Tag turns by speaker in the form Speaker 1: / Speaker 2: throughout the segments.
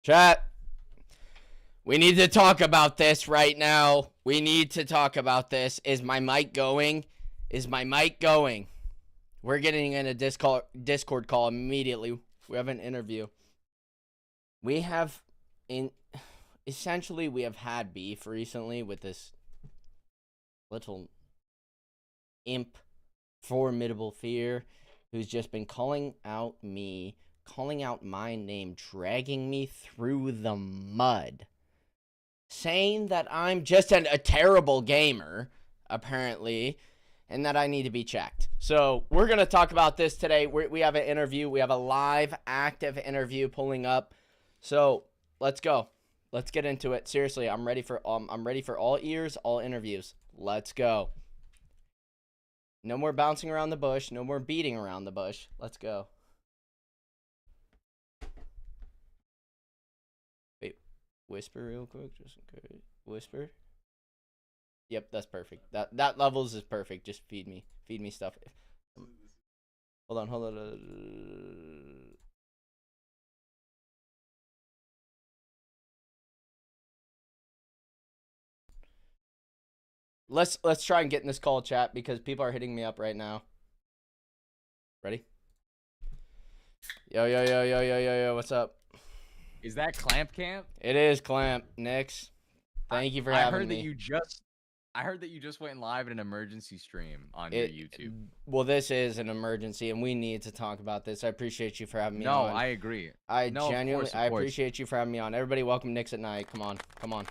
Speaker 1: Chat, we need to talk about this right now. We need to talk about this. Is my mic going? Is my mic going? We're getting in a Discord call immediately. We have an interview. We have essentially we have had beef recently with this little imp, formidable fear, who's just been calling out my name, dragging me through the mud, saying that I'm just a terrible gamer, apparently, and that I need to be checked. So we're going to talk about this today. We have an interview. We have a live, active interview pulling up. So let's go. Let's get into it. Seriously, I'm ready for all ears, all interviews. Let's go. No more bouncing around the bush. No more beating around the bush. Let's go. Wait, whisper real quick, just in case. Whisper. Yep, that's perfect. That levels is perfect. Just feed me stuff. Hold on. Let's try and get in this call, chat, because people are hitting me up right now. Ready? Yo, what's up?
Speaker 2: Is that ClampCamp?
Speaker 1: It is Clamp. Nix. Thank you for having me.
Speaker 2: I heard that you just went live in an emergency stream on your YouTube.
Speaker 1: Well, this is an emergency, and we need to talk about this. I appreciate you for having me on.
Speaker 2: No, I agree.
Speaker 1: Genuinely, I appreciate you for having me on. Everybody, welcome Nix at Night. Come on.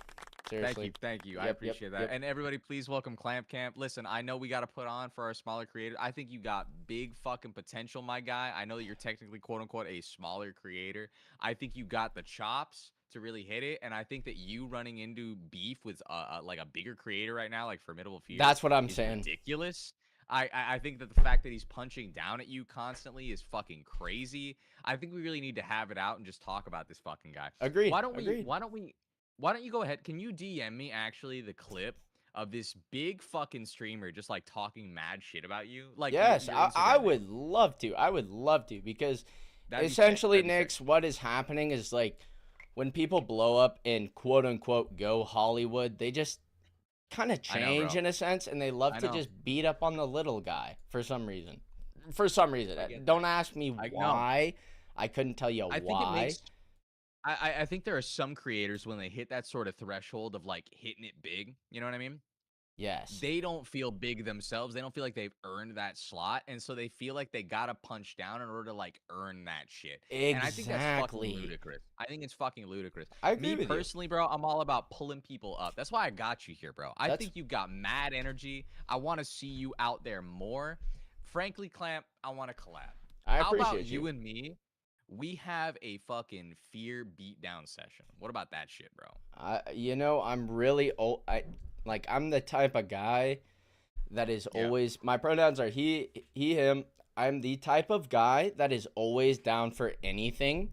Speaker 1: Seriously.
Speaker 2: Thank you. I appreciate that. And everybody, please welcome ClampCamp. Listen, I know we got to put on for our smaller creators. I think you got big fucking potential, my guy. I know that you're technically, quote unquote, a smaller creator. I think you got the chops to really hit it, and I think that you running into beef with like a bigger creator right now, like Formidable Fear,
Speaker 1: that's what I'm saying.
Speaker 2: Ridiculous. I think that the fact that he's punching down at you constantly is fucking crazy. I think we really need to have it out and just talk about this fucking guy.
Speaker 1: Agreed.
Speaker 2: Why don't you go ahead? Can you DM me actually the clip of this big fucking streamer just like talking mad shit about you? Like,
Speaker 1: yes, I would love to. I would love to, because essentially, Nix, what is happening is, like, when people blow up and quote unquote go Hollywood, they just kind of change in a sense, and they love to just beat up on the little guy for some reason. Don't ask me why. I couldn't tell you why.
Speaker 2: I think there are some creators, when they hit that sort of threshold of like hitting it big, you know what I mean?
Speaker 1: Yes.
Speaker 2: They don't feel big themselves. They don't feel like they've earned that slot, and so they feel like they gotta punch down in order to like earn that shit.
Speaker 1: Exactly.
Speaker 2: And I think that's fucking ludicrous. I think it's fucking ludicrous.
Speaker 1: I agree
Speaker 2: with you. Me personally, bro, I'm all about pulling people up. That's why I got you here, bro. I think you got mad energy. I want to see you out there more. Frankly, Clamp, I want to collab.
Speaker 1: How
Speaker 2: about you and me? We have a fucking fear beatdown session. What about that shit, bro?
Speaker 1: You know, I'm really old. I'm the type of guy that is always, my pronouns are he, him. I'm the type of guy that is always down for anything.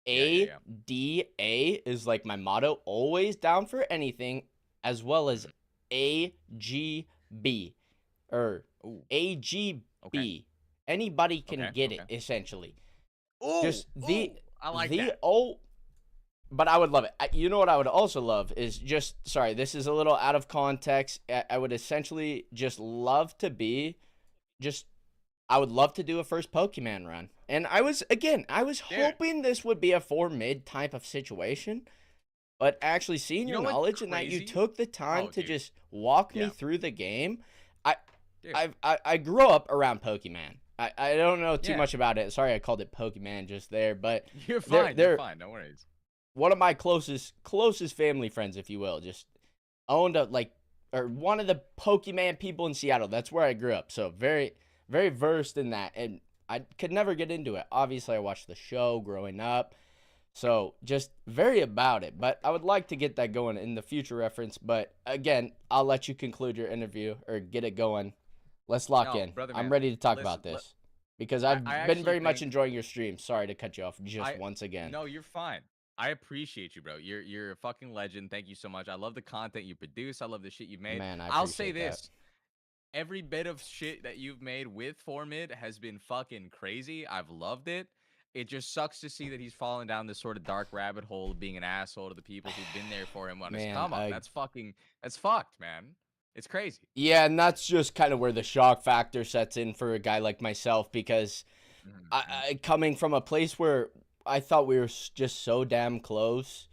Speaker 1: ADA is like my motto, always down for anything, as well as AGB or AGB. Okay. Anybody can get it, essentially. I like that. But I would love it. You know what I would also love is just, sorry, this is a little out of context. I would essentially just love to be, I would love to do a first Pokemon run. And I was hoping this would be a 4-mid type of situation. But actually seeing your knowledge and that you took the time to just walk me through the game, I grew up around Pokemon. I don't know too much about it. Sorry, I called it Pokemon just there, but
Speaker 2: you're fine. You're fine. No worries.
Speaker 1: One of my closest family friends, if you will, just owned one of the Pokemon people in Seattle. That's where I grew up. So very, very versed in that, and I could never get into it. Obviously, I watched the show growing up, so just very about it. But I would like to get that going in the future reference. But again, I'll let you conclude your interview or get it going. Let's lock in. I'm ready to talk about this because I've been very much enjoying your stream. Sorry to cut you off once again.
Speaker 2: No, you're fine. I appreciate you, bro. You're a fucking legend. Thank you so much. I love the content you produce. I love the shit you made.
Speaker 1: Man,
Speaker 2: I'll say this. Every bit of shit that you've made with 4-mid has been fucking crazy. I've loved it. it just sucks to see that he's fallen down this sort of dark rabbit hole of being an asshole to the people who've been there for him on his
Speaker 1: Man,
Speaker 2: come up. That's fucked, man. It's crazy.
Speaker 1: yeah, and that's just kind of where the shock factor sets in for a guy like myself, because I coming from a place where I thought we were just so damn close,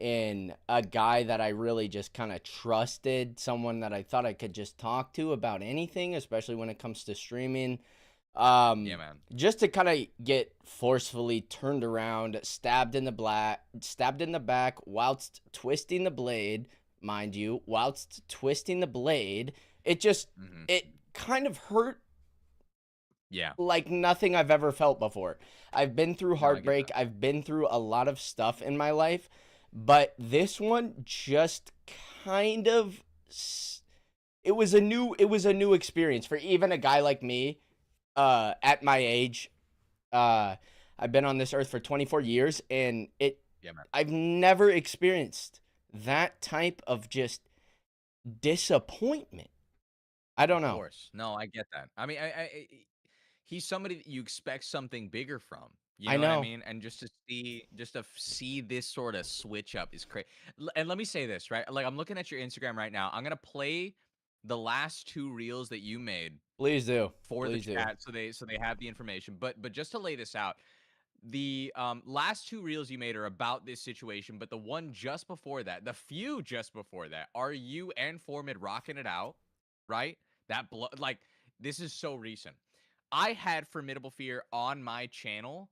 Speaker 1: and a guy that I really just kind of trusted, someone that I thought I could just talk to about anything, especially when it comes to streaming.
Speaker 2: Yeah, man.
Speaker 1: Just to kind of get forcefully turned around, stabbed in the back whilst twisting the blade, mind you, whilst twisting the blade. It just it kind of hurt.
Speaker 2: Yeah.
Speaker 1: Like nothing I've ever felt before. I've been through heartbreak. I've been through a lot of stuff in my life, but this one just kind of, it was a new experience for even a guy like me. At my age, I've been on this earth for 24 years, and I've never experienced that type of just disappointment. I don't know.
Speaker 2: Of course. No, I get that. I mean, he's somebody that you expect something bigger from. You know what I mean? And just to see this sort of switch up is crazy. And let me say this, right? Like, I'm looking at your Instagram right now. I'm gonna play the last 2 reels that you made.
Speaker 1: Please do.
Speaker 2: For the chat, so they have the information. But just to lay this out, the last 2 reels you made are about this situation, but the one just before that, the few just before that, are you and Formid rocking it out, right? Like, this is so recent. I had Formidable Fear on my channel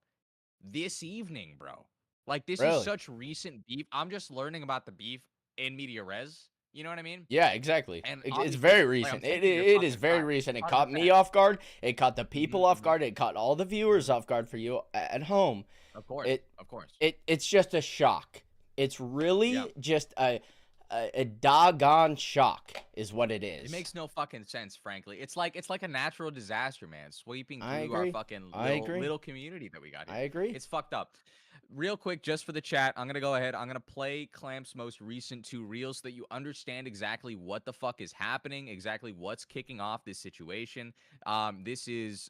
Speaker 2: this evening, bro. Like, this is such recent beef. I'm just learning about the beef in media res. You know what I mean?
Speaker 1: Yeah, exactly. And it's very recent. Like, it is very recent. It caught me off guard. It caught the people off guard. It caught all the viewers off guard for you at home.
Speaker 2: Of course. Of course.
Speaker 1: It's just a shock. It's really just a doggone shock is what it is.
Speaker 2: It makes no fucking sense, frankly. It's like a natural disaster, man, sweeping through our fucking little community that we got here.
Speaker 1: I agree.
Speaker 2: It's fucked up. Real quick, just for the chat, I'm going to go ahead. I'm going to play Clamp's most recent 2 reels so that you understand exactly what the fuck is happening, exactly what's kicking off this situation. This is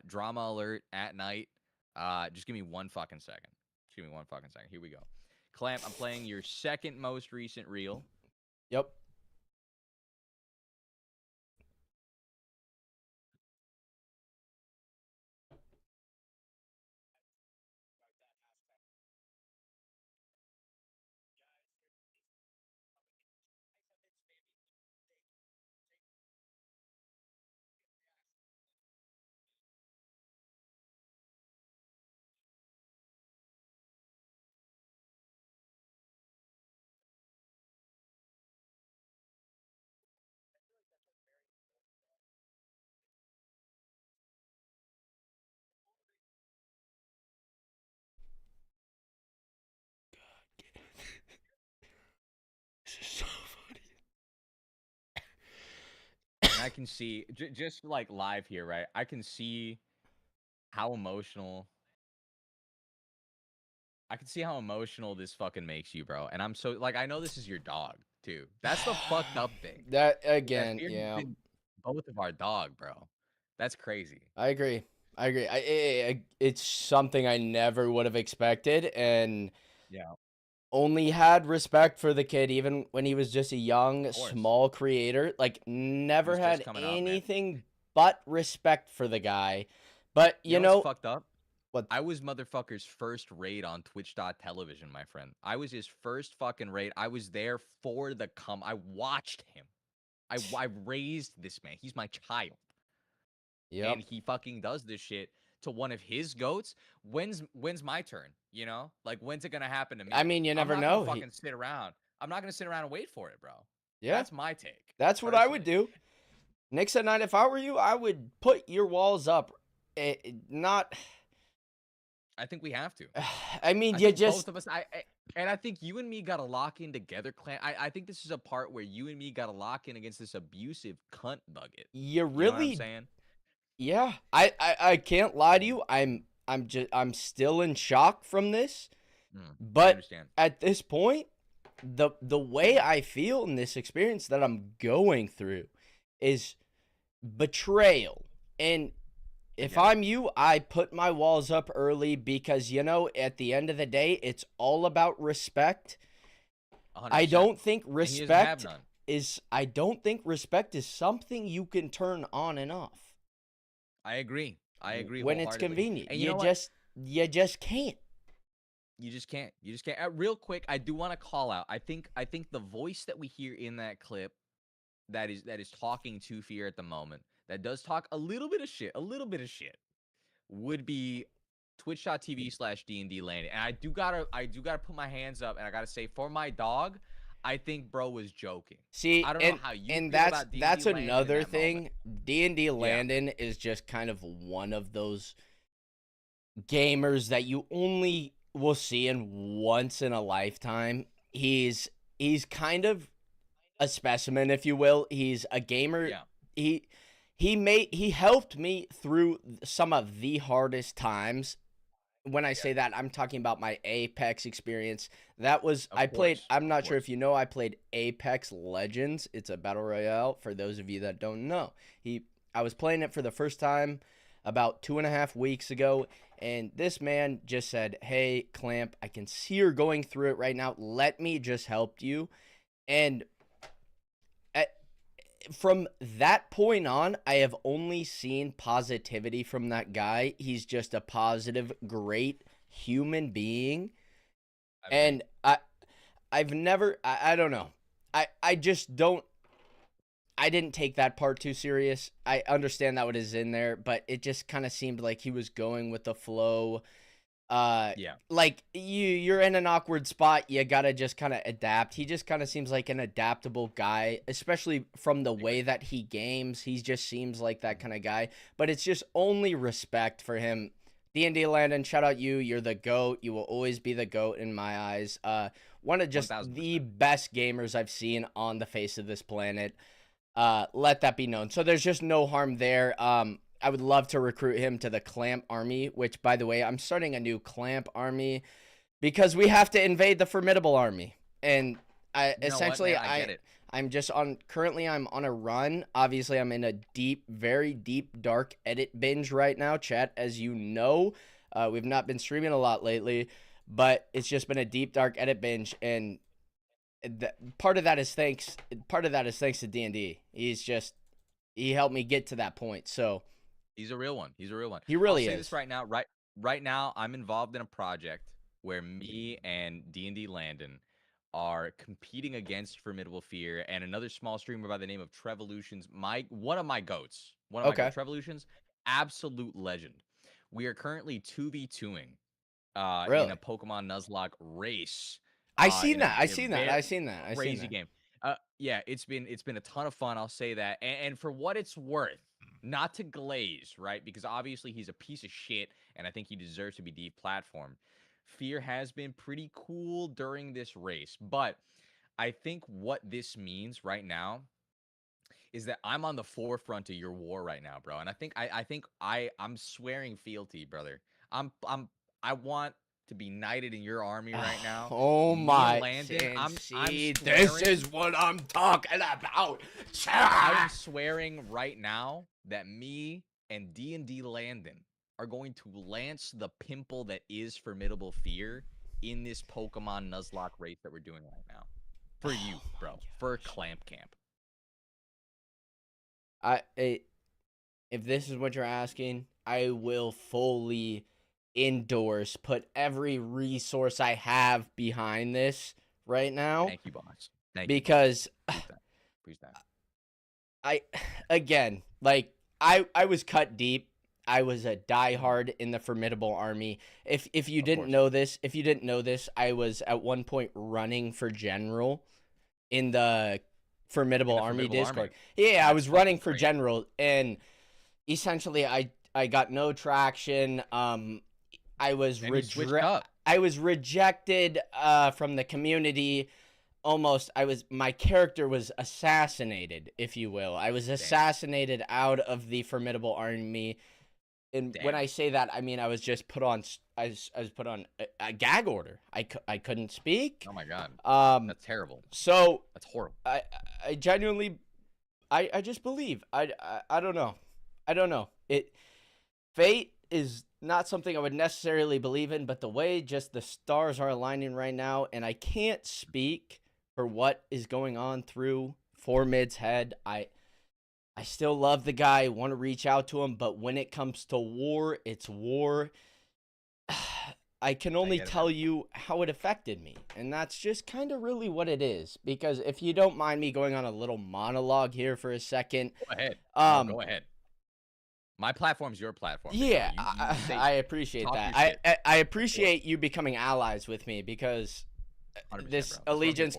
Speaker 2: Drama Alert at night. Just give me 1 fucking second. Just give me 1 fucking second. Here we go. Clamp, I'm playing your second most recent reel.
Speaker 1: Yep. This is so funny.
Speaker 2: And I can see, just like live here, right? I can see how emotional. I can see how emotional this fucking makes you, bro. And I'm so, like, I know this is your dog, too. That's the fucked up thing.
Speaker 1: That, again, yeah.
Speaker 2: Both of our dog, bro. That's crazy.
Speaker 1: I agree. It's something I never would have expected, and only had respect for the kid even when he was just a young, small creator. Like, never had anything but respect for the guy. But you know
Speaker 2: what's fucked up? What? I was motherfucker's first raid on Twitch.television, my friend. I was his first fucking raid. I was there for the I watched him. I raised this man. He's my child. Yeah. And he fucking does this shit to one of his goats. When's my turn? You know? Like, when's it gonna happen to me?
Speaker 1: I mean, you never know.
Speaker 2: I'm not gonna fucking sit around. I'm not gonna sit around and wait for it, bro.
Speaker 1: Yeah.
Speaker 2: That's my take.
Speaker 1: That's what I would do. Nix at Night, if I were you, I would put your walls up.
Speaker 2: I think we have to.
Speaker 1: I mean, you just...
Speaker 2: both of us, and I think you and me got to lock in together, Clan. I think this is a part where you and me got to lock in against this abusive cunt bucket.
Speaker 1: You really...
Speaker 2: You know what I'm saying?
Speaker 1: Yeah. I can't lie to you. I'm still in shock from this. But at this point, the way I feel in this experience that I'm going through is betrayal. And
Speaker 2: I
Speaker 1: if
Speaker 2: get it.
Speaker 1: I'm you, I put my walls up early because, at the end of the day, it's all about respect. I
Speaker 2: 100%.
Speaker 1: don't think
Speaker 2: And he doesn't have
Speaker 1: respect
Speaker 2: none.
Speaker 1: I don't think respect is something you can turn on and off
Speaker 2: I agree. I agree
Speaker 1: when it's
Speaker 2: wholeheartedly.
Speaker 1: convenient.
Speaker 2: And you
Speaker 1: You
Speaker 2: know what?
Speaker 1: just you just can't.
Speaker 2: You just can't. You just can't. Real quick, I do want to call out. I think the voice that we hear in that clip that is talking to Fear at the moment, that does talk a little bit of shit, would be twitch.tv/D&D landing. And I do gotta put my hands up and I gotta say, for my dog, I think bro was joking.
Speaker 1: See,
Speaker 2: I don't know how you
Speaker 1: and
Speaker 2: feel
Speaker 1: that's
Speaker 2: about D&D
Speaker 1: that's
Speaker 2: landing in
Speaker 1: another
Speaker 2: that moment.
Speaker 1: thing. D&D
Speaker 2: Yeah,
Speaker 1: Landon is just kind of one of those gamers that you only will see in once in a lifetime. He's kind of a specimen, if you will. He's a gamer.
Speaker 2: yeah,
Speaker 1: He he helped me through some of the hardest times. When I
Speaker 2: yeah.
Speaker 1: say that, I'm talking about my Apex experience. That was
Speaker 2: Of
Speaker 1: I played.
Speaker 2: course,
Speaker 1: I'm
Speaker 2: of
Speaker 1: not sure if
Speaker 2: course.
Speaker 1: you know. I played Apex Legends. It's a battle royale. For those of you that don't know, I was playing it for the first time about 2.5 weeks ago, and this man just said, "Hey, Clamp, I can see you're going through it right now. Let me just help you." And from that point on, I have only seen positivity from that guy. He's just a positive, great human being.
Speaker 2: I agree.
Speaker 1: And I've never, I don't know. I just don't, I didn't take that part too serious. I understand that what is in there, but it just kind of seemed like he was going with the flow. uh
Speaker 2: Yeah.
Speaker 1: like you're in an awkward spot, you gotta just kind of adapt. He just kind of seems like an adaptable guy, especially from the
Speaker 2: I agree.
Speaker 1: way that he games. He just seems like that
Speaker 2: Mhm.
Speaker 1: kind of guy, but it's just only respect for him. D&D Landon, shout out you. You're the GOAT. You will always be the GOAT in my eyes. One of just the
Speaker 2: 1000%.
Speaker 1: best gamers I've seen on the face of this planet. Let that be known. So there's just no harm there. I would love to recruit him to the Clamp army, which, by the way, I'm starting a new Clamp army because we have to invade the Formidable army. And I
Speaker 2: You know what,
Speaker 1: essentially
Speaker 2: man? I get it.
Speaker 1: I'm just on currently I'm on a run. Obviously, I'm in a deep, very deep, dark edit binge right now, chat, as you know. We've not been streaming a lot lately, but it's just been a deep, dark edit binge, and part of that is thanks to D&D. He helped me get to that point. So
Speaker 2: He's a real one. He's a real one.
Speaker 1: he
Speaker 2: I'll
Speaker 1: really
Speaker 2: say this
Speaker 1: is.
Speaker 2: right now. Right now, I'm involved in a project where me and D&D Landon are competing against Formidable Fear and another small streamer by the name of Trevolutions. One of my goats. One of my
Speaker 1: Okay.
Speaker 2: goats. Trevolutions, absolute legend. We are currently 2v2ing in a
Speaker 1: Really?
Speaker 2: Pokemon Nuzlocke race.
Speaker 1: I seen
Speaker 2: In a,
Speaker 1: that. I
Speaker 2: in a
Speaker 1: seen that.
Speaker 2: very
Speaker 1: I seen that. I seen
Speaker 2: crazy
Speaker 1: that.
Speaker 2: game. Yeah, it's been a ton of fun. I'll say that. And for what it's worth, not to glaze, right? Because obviously he's a piece of shit, and I think he deserves to be deplatformed. Fear has been pretty cool during this race, but I think what this means right now is that I'm on the forefront of your war right now, bro. And I'm swearing fealty, brother. I'm I want to be knighted in your army right now.
Speaker 1: Oh
Speaker 2: Me and
Speaker 1: my.
Speaker 2: Landon,
Speaker 1: And
Speaker 2: I'm
Speaker 1: see, this
Speaker 2: swearing
Speaker 1: is what I'm talking about.
Speaker 2: I am swearing right now that me and D&D Landon are going to lance the pimple that is Formidable Fear in this Pokemon Nuzlocke race that we're doing right now. For you,
Speaker 1: Oh my
Speaker 2: bro. For
Speaker 1: gosh.
Speaker 2: ClampCamp.
Speaker 1: If this is what you're asking, I will fully endorse, put every resource I have behind this right now
Speaker 2: Thank you, boss. Thank you, boss.
Speaker 1: because
Speaker 2: Please that. Please that.
Speaker 1: I again, like I was cut deep. I was a
Speaker 2: Mhm.
Speaker 1: diehard in the Formidable army. If you
Speaker 2: Of
Speaker 1: didn't
Speaker 2: course.
Speaker 1: know this, I was at one point running for general in the
Speaker 2: In
Speaker 1: Formidable
Speaker 2: the
Speaker 1: army
Speaker 2: Formidable
Speaker 1: Discord.
Speaker 2: Army.
Speaker 1: Yeah, I
Speaker 2: That's
Speaker 1: was running
Speaker 2: fucking
Speaker 1: for
Speaker 2: crazy.
Speaker 1: general, and essentially I got no traction. I was
Speaker 2: And you switched up.
Speaker 1: rejected from the community. Almost, my character was assassinated, if you will. I was
Speaker 2: Damn.
Speaker 1: assassinated out of the Formidable army. And when I
Speaker 2: Damn.
Speaker 1: say that, I mean I was just put on I was put on a gag order. I couldn't speak.
Speaker 2: Oh my god.
Speaker 1: um
Speaker 2: That's terrible.
Speaker 1: so
Speaker 2: That's horrible.
Speaker 1: I I genuinely I just believe. I don't know. I don't know. fate is not something I would necessarily believe in, but the way just the stars are aligning right now, and I can't speak for what is going on through 4Mid's head. I still love the guy, want to reach out to him, but when it comes to war, it's war. I can only tell you how it affected me, and that's just kind of really what it is. Because if you don't mind me going on a little monologue here for a second,
Speaker 2: Go ahead. No, go ahead. My platform's your platform.
Speaker 1: Yeah,
Speaker 2: you say,
Speaker 1: I appreciate that. I appreciate you becoming allies with me because this allegiance,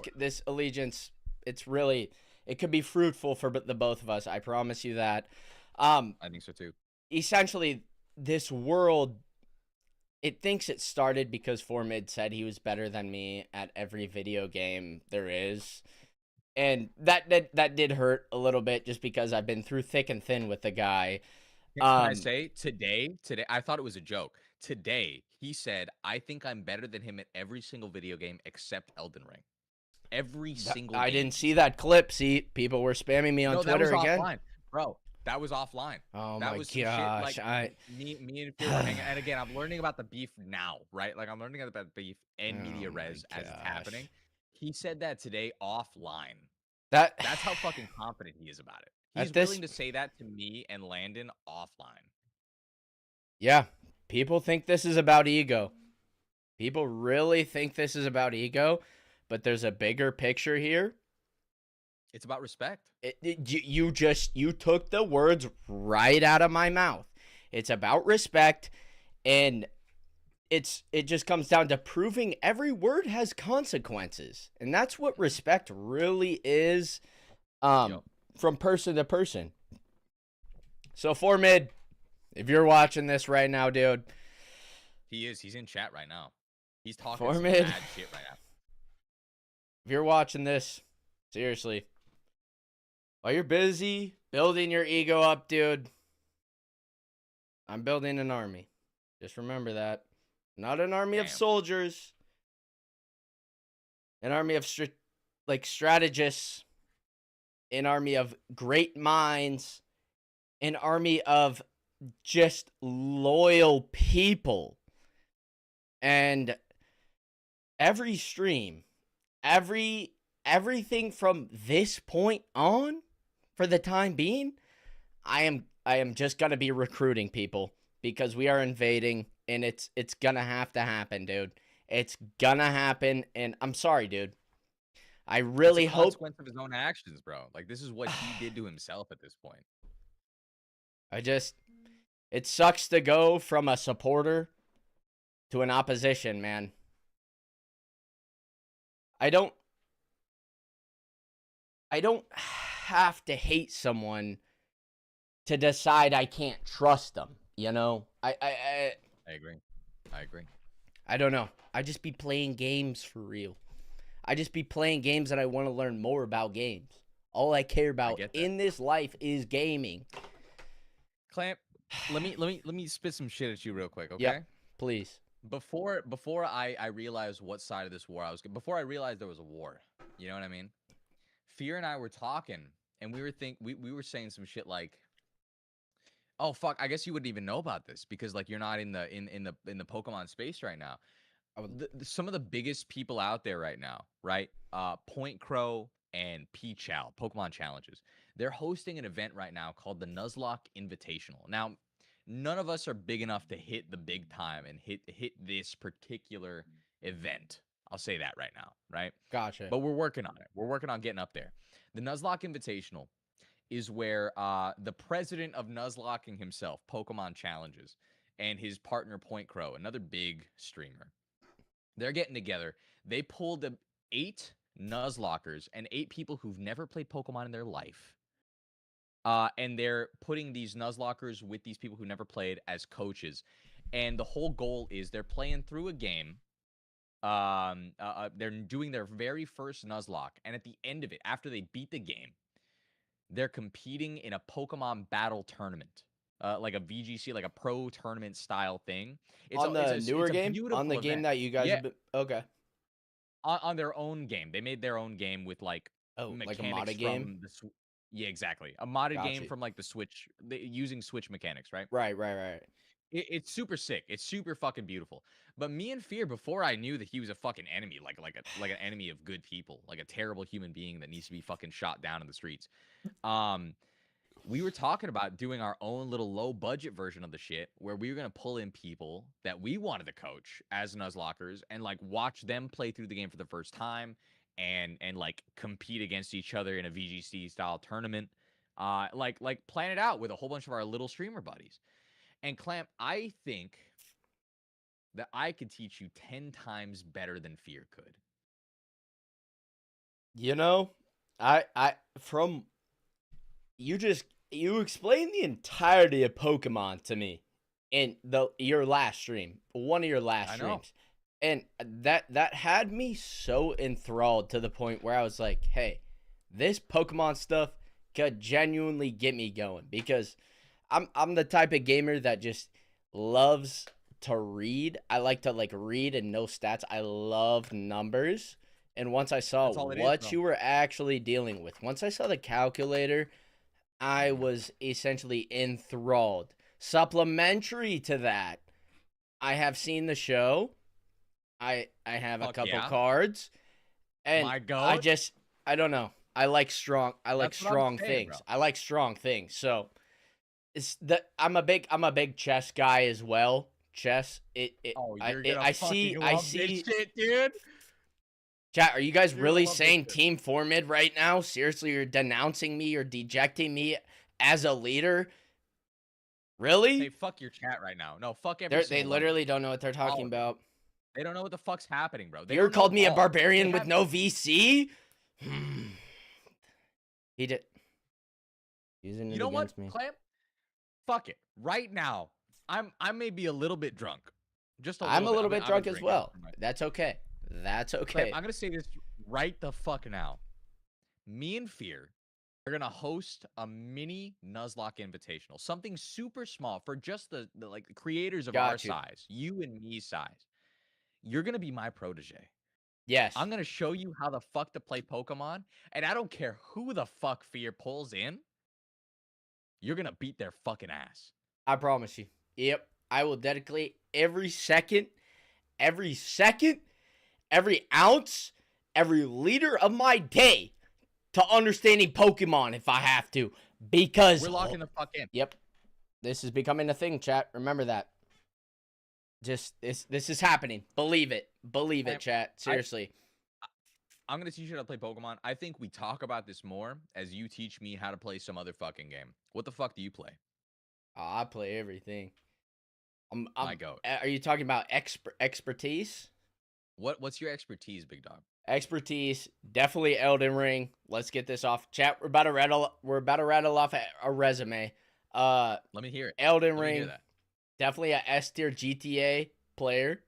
Speaker 1: it's really, it could be fruitful for the both of us. I promise you that.
Speaker 2: I think so too.
Speaker 1: Essentially, this world, it thinks it started because 4Mid said he was better than me at every video game there is. And that did hurt a little bit just because I've been through thick and thin with the guy.
Speaker 2: Can I say today, I thought it was a joke. Today, he said, I think I'm better than him at every single video game except Elden Ring. Every single
Speaker 1: I
Speaker 2: game.
Speaker 1: didn't see that clip. See, people were spamming me on Twitter again.
Speaker 2: Offline. Bro, that was offline.
Speaker 1: Oh
Speaker 2: that
Speaker 1: my
Speaker 2: was
Speaker 1: gosh.
Speaker 2: Shit, like, me and Phil were hanging. And again, I'm learning about the beef now, right? Like, I'm learning about the beef and media res as it's happening. He said that today offline. That's how fucking confident he is about it. He's willing to say that to me and Landon offline.
Speaker 1: Yeah, people think this is about ego. People really think this is about ego, but there's a bigger picture here.
Speaker 2: It's about respect.
Speaker 1: You took the words right out of my mouth. It's about respect, and it just comes down to proving every word has consequences, and that's what respect really is. From person to person. So 4Mid, if you're watching this right now, dude.
Speaker 2: He's in chat right now. He's talking some mad shit right now.
Speaker 1: If you're watching this, seriously, while you're busy building your ego up, dude, I'm building an army. Just remember that. Not an army of soldiers. An army of strategists. An army of great minds, an army of just loyal people. And every stream, everything from this point on, for the time being, I am just gonna be recruiting people because we are invading, and it's gonna have to happen, dude. It's gonna happen, and I'm sorry, dude. I really hope.
Speaker 2: It's a consequence of his own actions, bro. Like, this is what he did to himself at this point.
Speaker 1: It sucks to go from a supporter to an opposition, man. I don't have to hate someone to decide I can't trust them, you know?
Speaker 2: I agree.
Speaker 1: I don't know. I just be playing games for real. I just be playing games that I want to learn more about games. All I care about in this life is gaming.
Speaker 2: Clamp, let me spit some shit at you real quick, okay?
Speaker 1: Yeah, please.
Speaker 2: Before I realized what side of this war I was, before I realized there was a war, you know what I mean? Fear and I were talking, and we were saying some shit like, oh fuck, I guess you wouldn't even know about this because like you're not in the Pokemon space right now. Some of the biggest people out there right now, right? Point Crow and P-Chow, Pokemon Challenges. They're hosting an event right now called the Nuzlocke Invitational. Now, none of us are big enough to hit the big time and hit this particular event. I'll say that right now, right?
Speaker 1: Gotcha.
Speaker 2: But we're working on it. We're working on getting up there. The Nuzlocke Invitational is where the president of Nuzlocking himself, Pokemon Challenges, and his partner Point Crow, another big streamer, they're getting together. They pulled 8 Nuzlockers and 8 people who've never played Pokemon in their life. And they're putting these Nuzlockers with these people who never played as coaches. And the whole goal is they're playing through a game. They're doing their very first Nuzlocke. And at the end of it, after they beat the game, they're competing in a Pokemon battle tournament. Like a VGC, like a pro tournament style thing.
Speaker 1: It's on the newer game? On the game that you guys have been... Okay.
Speaker 2: On their own game. They made their own game with like
Speaker 1: like a modded game?
Speaker 2: Yeah, exactly. A modded game from like the Switch, using Switch mechanics, right?
Speaker 1: Right.
Speaker 2: It's super sick. It's super fucking beautiful. But me and Fear, before I knew that he was a fucking enemy, like an enemy of good people, like a terrible human being that needs to be fucking shot down in the streets. Um, we were talking about doing our own little low budget version of the shit where we were gonna pull in people that we wanted to coach as Nuzlockers and like watch them play through the game for the first time and like compete against each other in a VGC style tournament. Like plan it out with a whole bunch of our little streamer buddies. And Clamp, I think that I could teach you 10 times better than Fear could.
Speaker 1: You know, from you explained the entirety of Pokemon to me in your last stream, one of your last streams. And that had me so enthralled to the point where I was like, hey, this Pokemon stuff could genuinely get me going, because I'm the type of gamer that just loves to read. I like to read and know stats. I love numbers. And once I saw what you were actually dealing with, once I saw the calculator, I was essentially enthralled. Supplementary to that, I have seen the show. I have a couple cards, and I don't know. I like strong things. I like strong things. So I'm a big chess guy as well. Chess. I see
Speaker 2: this shit, dude.
Speaker 1: Chat, are you guys really saying Team 4 mid right now? Seriously, you're denouncing me, you're dejecting me as a leader? Really?
Speaker 2: Hey, fuck your chat right now. No, fuck every
Speaker 1: They literally don't know what they're talking about.
Speaker 2: They don't know what the fuck's happening, bro.
Speaker 1: You called me a barbarian with no VC? He did. Using it against me.
Speaker 2: Clamp? Fuck it. Right now, I may be a little bit drunk.
Speaker 1: I'm a little bit drunk as well. That's okay. That's okay.
Speaker 2: Clamp, I'm gonna say this right the fuck now. Me and Fear are gonna host a mini Nuzlocke Invitational, something super small for just the like creators of our size, you and me size. You're gonna be my protege.
Speaker 1: Yes.
Speaker 2: I'm gonna show you how the fuck to play Pokemon, and I don't care who the fuck Fear pulls in. You're gonna beat their fucking ass.
Speaker 1: I promise you. Yep. I will dedicate every second, every ounce, every liter of my day to understanding Pokemon if I have to, because
Speaker 2: we're locking the fuck in.
Speaker 1: Yep. This is becoming a thing, chat. Remember that. Just this is happening. Believe it. Believe it, chat. Seriously.
Speaker 2: I'm going to teach you how to play Pokemon. I think we talk about this more as you teach me how to play some other fucking game. What the fuck do you play?
Speaker 1: I play everything.
Speaker 2: My goat.
Speaker 1: Are you talking about expertise?
Speaker 2: What's your expertise, big dog?
Speaker 1: Expertise, definitely Elden Ring. Let's get this off. Chat, we're about to rattle off a resume.
Speaker 2: Let me hear it.
Speaker 1: Elden Ring. Definitely a S tier GTA player.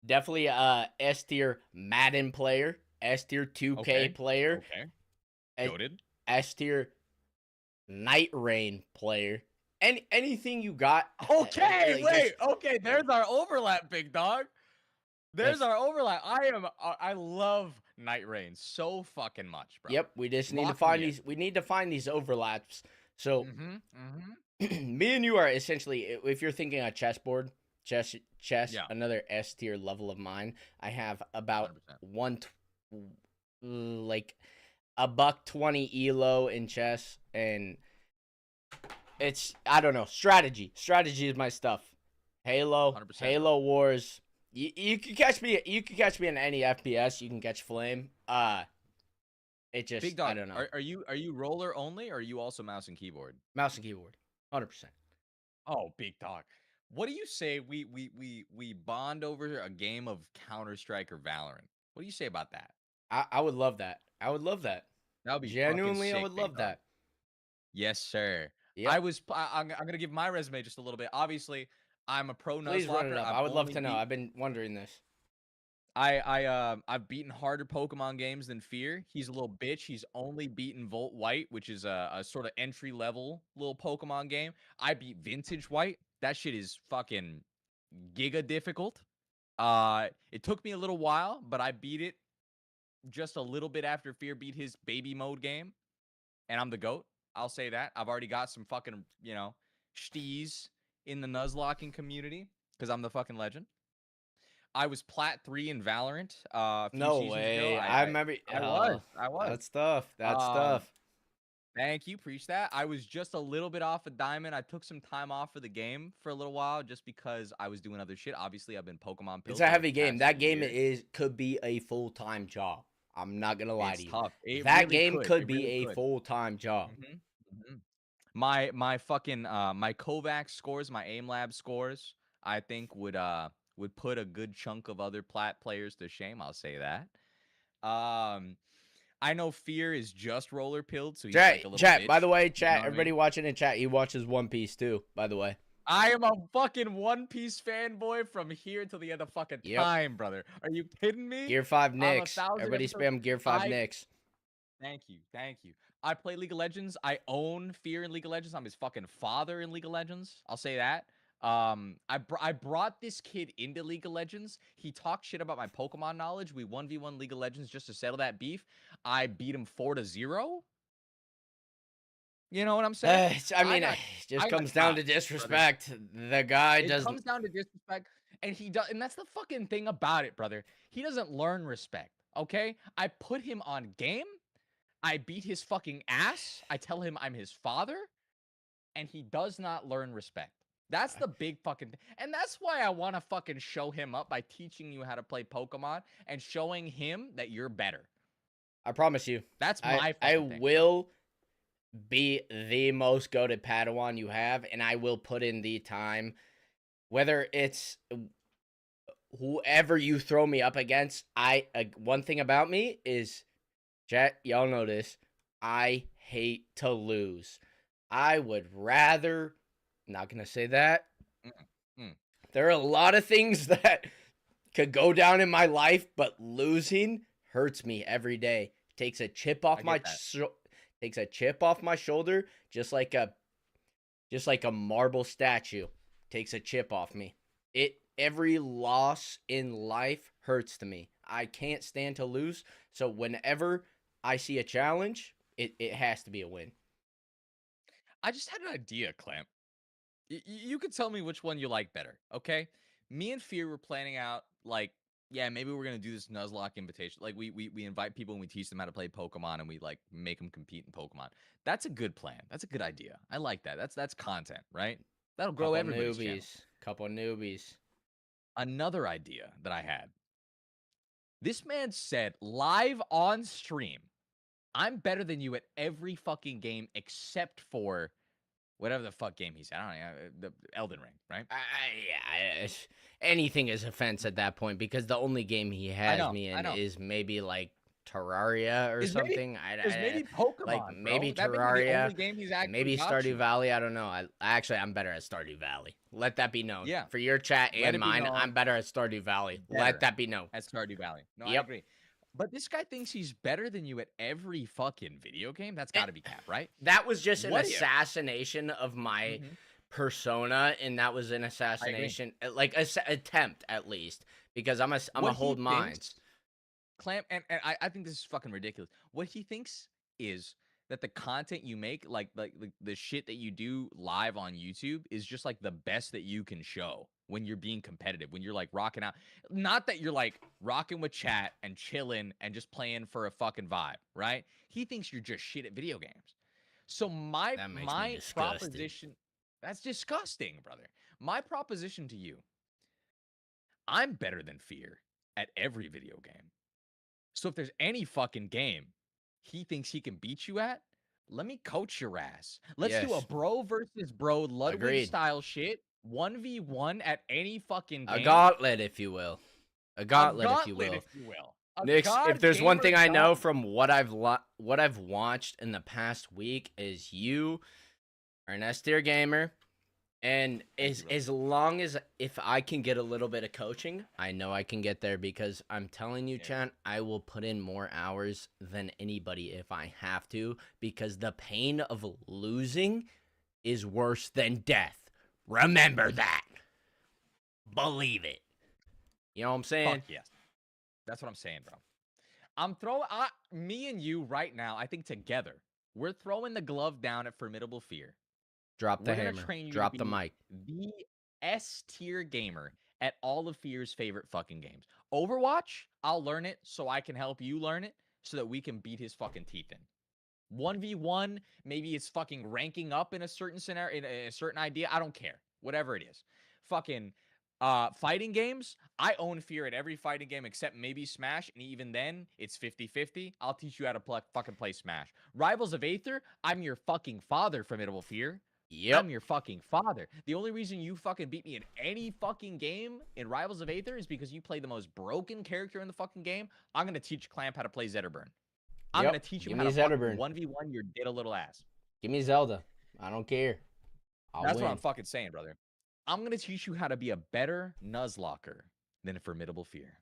Speaker 1: Definitely a S tier Madden player. S tier 2K player.
Speaker 2: Okay. Goated.
Speaker 1: S tier Night Rain player. Anything you got.
Speaker 2: Okay, wait. Okay, there's our overlap, big dog. There's our overlap. I love Night Rain so fucking much, bro.
Speaker 1: Yep, we just need to find these. We need to find these overlaps. So, me and you are essentially, if you're thinking a chessboard, chess, another S tier level of mine. I have about 120 elo in chess, and it's, I don't know, strategy. Strategy is my stuff. Halo, 100%. Halo Wars. You can catch me. You can catch me in any FPS. You can catch Flame. It just,
Speaker 2: big dog,
Speaker 1: I don't know.
Speaker 2: Are you roller only, or are you also mouse and keyboard?
Speaker 1: Mouse and keyboard, 100%.
Speaker 2: Oh, big dog. What do you say we bond over a game of Counter-Strike or Valorant? What do you say about that?
Speaker 1: I would love that. I would love that.
Speaker 2: That would be
Speaker 1: genuinely
Speaker 2: sick,
Speaker 1: I would love that.
Speaker 2: Yes, sir. Yep. I'm gonna give my resume just a little bit. Obviously, I'm a pro Nuzlocker.
Speaker 1: Please run it up. I would love to know. I've been wondering this.
Speaker 2: I've beaten harder Pokemon games than Fear. He's a little bitch. He's only beaten Volt White, which is a sort of entry level little Pokemon game. I beat Vintage White. That shit is fucking giga difficult. It took me a little while, but I beat it just a little bit after Fear beat his baby mode game, and I'm the GOAT. I'll say that. I've already got some fucking, stees in the Nuzlocking community because I'm the fucking legend. I was Plat 3 in Valorant a few
Speaker 1: No
Speaker 2: seasons ago.
Speaker 1: way. I remember.
Speaker 2: I
Speaker 1: Oh,
Speaker 2: was. I was.
Speaker 1: that's tough. That's
Speaker 2: Um,
Speaker 1: tough.
Speaker 2: Thank you. Preach that. I was just a little bit off a diamond. I took some time off for the game for a little while just because I was doing other shit. Obviously, I've been Pokemon
Speaker 1: It's
Speaker 2: pilled
Speaker 1: a
Speaker 2: for like
Speaker 1: heavy
Speaker 2: the
Speaker 1: game.
Speaker 2: past
Speaker 1: That
Speaker 2: 2
Speaker 1: game
Speaker 2: years.
Speaker 1: could be a full-time job. I'm not gonna lie to
Speaker 2: It's
Speaker 1: you.
Speaker 2: tough. It
Speaker 1: That
Speaker 2: really
Speaker 1: game
Speaker 2: could.
Speaker 1: could
Speaker 2: It
Speaker 1: be
Speaker 2: really
Speaker 1: a
Speaker 2: could.
Speaker 1: full-time job.
Speaker 2: Mm-hmm. My fucking my Kovacs scores, my Aim Lab scores, I think would put a good chunk of other plat players to shame. I'll say that. I know Fear is just roller pilled, so he's like a little
Speaker 1: Chat.
Speaker 2: bitch.
Speaker 1: By the way,
Speaker 2: You know
Speaker 1: chat.
Speaker 2: what I
Speaker 1: Everybody
Speaker 2: mean?
Speaker 1: watching in chat, he watches One Piece too. By the way.
Speaker 2: I am a fucking One Piece fanboy from here till the end of fucking
Speaker 1: Yep.
Speaker 2: time, brother. Are you kidding me?
Speaker 1: Gear 5
Speaker 2: I'm
Speaker 1: Knicks.
Speaker 2: 1,000
Speaker 1: Everybody
Speaker 2: episodes.
Speaker 1: spam Gear 5 Knicks.
Speaker 2: Thank you, thank you. I play League of Legends. I own Fear in League of Legends. I'm his fucking father in League of Legends. I'll say that. I brought this kid into League of Legends. He talked shit about my Pokemon knowledge. We 1v1 League of Legends just to settle that beef. I beat him 4-0. You know what I'm saying?
Speaker 1: I mean,
Speaker 2: got,
Speaker 1: it just
Speaker 2: I got
Speaker 1: comes down to
Speaker 2: chops, brother.
Speaker 1: disrespect. The guy
Speaker 2: It
Speaker 1: doesn't.
Speaker 2: comes down to disrespect, and he does, and that's the fucking thing about it, brother. He doesn't learn respect. Okay, I put him on game. I beat his fucking ass. I tell him I'm his father, and he does not learn respect. That's the big fucking and that's why I want to fucking show him up by teaching you how to play Pokemon and showing him that you're better.
Speaker 1: I promise you.
Speaker 2: That's my
Speaker 1: I
Speaker 2: fucking thing.
Speaker 1: will be the most goated Padawan you have, and I will put in the time. Whether it's whoever you throw me up against, one thing about me is, chat, y'all know this, I hate to lose. I would rather, not gonna say that. There are a lot of things that could go down in my life, but losing hurts me every day. Takes a chip off my takes a chip off my shoulder, just like a marble statue. Takes a chip off me. Every loss in life hurts to me. I can't stand to lose, so whenever I see a challenge, it has to be a win.
Speaker 2: I just had an idea, Clamp. You could tell me which one you like better, okay? Me and Fear were planning out, like, yeah, maybe we're gonna do this Nuzlocke invitation. Like, we invite people and we teach them how to play Pokemon and we like make them compete in Pokemon. That's a good plan. That's a good idea. I like that. That's content, right? That'll grow everybody's channel.
Speaker 1: Couple newbies.
Speaker 2: Another idea that I had. This man said live on stream, I'm better than you at every fucking game except for whatever the fuck game he said. I don't know, the Elden Ring, right?
Speaker 1: Yeah, anything is offense at that point because the only game he has me in is maybe like Terraria or something.
Speaker 2: Maybe Pokemon,
Speaker 1: like maybe
Speaker 2: bro.
Speaker 1: Terraria,
Speaker 2: the only game he's actually
Speaker 1: maybe Stardew Valley. I don't know. I'm better at Stardew Valley. Let that be known.
Speaker 2: Yeah,
Speaker 1: for your chat and mine, I'm better at Stardew Valley. Let that be known.
Speaker 2: At Stardew Valley. No,
Speaker 1: yep.
Speaker 2: I agree. But this guy thinks he's better than you at every fucking video game. That's got to be cap, right?
Speaker 1: That was just an assassination of my persona, and that was an assassination, like a attempt at least, because I'm a hold minds.
Speaker 2: Clamp, and I think this is fucking ridiculous. What he thinks is that the content you make, like the shit that you do live on YouTube, is just like the best that you can show when you're being competitive, when you're like rocking out. Not that you're like rocking with chat and chilling and just playing for a fucking vibe, right? He thinks you're just shit at video games. So my proposition, that's disgusting, brother. My proposition to you, I'm better than Fear at every video game. So if there's any fucking game he thinks he can beat you at, let me coach your ass. Let's do a bro versus bro Ludwig style shit. 1v1 at any fucking game.
Speaker 1: A gauntlet, if you will. A gauntlet, if you will. Nix, if there's one thing I know from what I've watched in the past week is you are an S tier gamer. And as long as if I can get a little bit of coaching, I know I can get there because I'm telling you, Chan, I will put in more hours than anybody if I have to, because the pain of losing is worse than death. Remember that. Believe it. You know what I'm saying?
Speaker 2: Fuck yes. That's what I'm saying, bro. I'm throwing me and you right now, I think together, we're throwing the glove down at Formidable Fear.
Speaker 1: Drop the
Speaker 2: We're gonna
Speaker 1: hammer.
Speaker 2: train you to
Speaker 1: Drop the
Speaker 2: be
Speaker 1: mic.
Speaker 2: the S tier gamer at all of Fear's favorite fucking games. Overwatch, I'll learn it so I can help you learn it so that we can beat his fucking teeth in. 1v1, maybe it's fucking ranking up in a certain scenario, in a certain idea. I don't care. Whatever it is. Fucking fighting games, I own Fear at every fighting game except maybe Smash, and even then, it's 50-50. I'll teach you how to fucking play Smash. Rivals of Aether, I'm your fucking father, Formidable Fear.
Speaker 1: Yep.
Speaker 2: I'm your fucking father. The only reason you fucking beat me in any fucking game in Rivals of Aether is because you play the most broken character in the fucking game. I'm gonna teach Clamp how to play Zetterburn. I'm gonna teach him how to fucking 1v1 your diddle little ass.
Speaker 1: Give me Zelda. I don't care.
Speaker 2: That's what I'm fucking saying, brother. I'm gonna teach you how to be a better Nuzlocker than a Formidable Fear.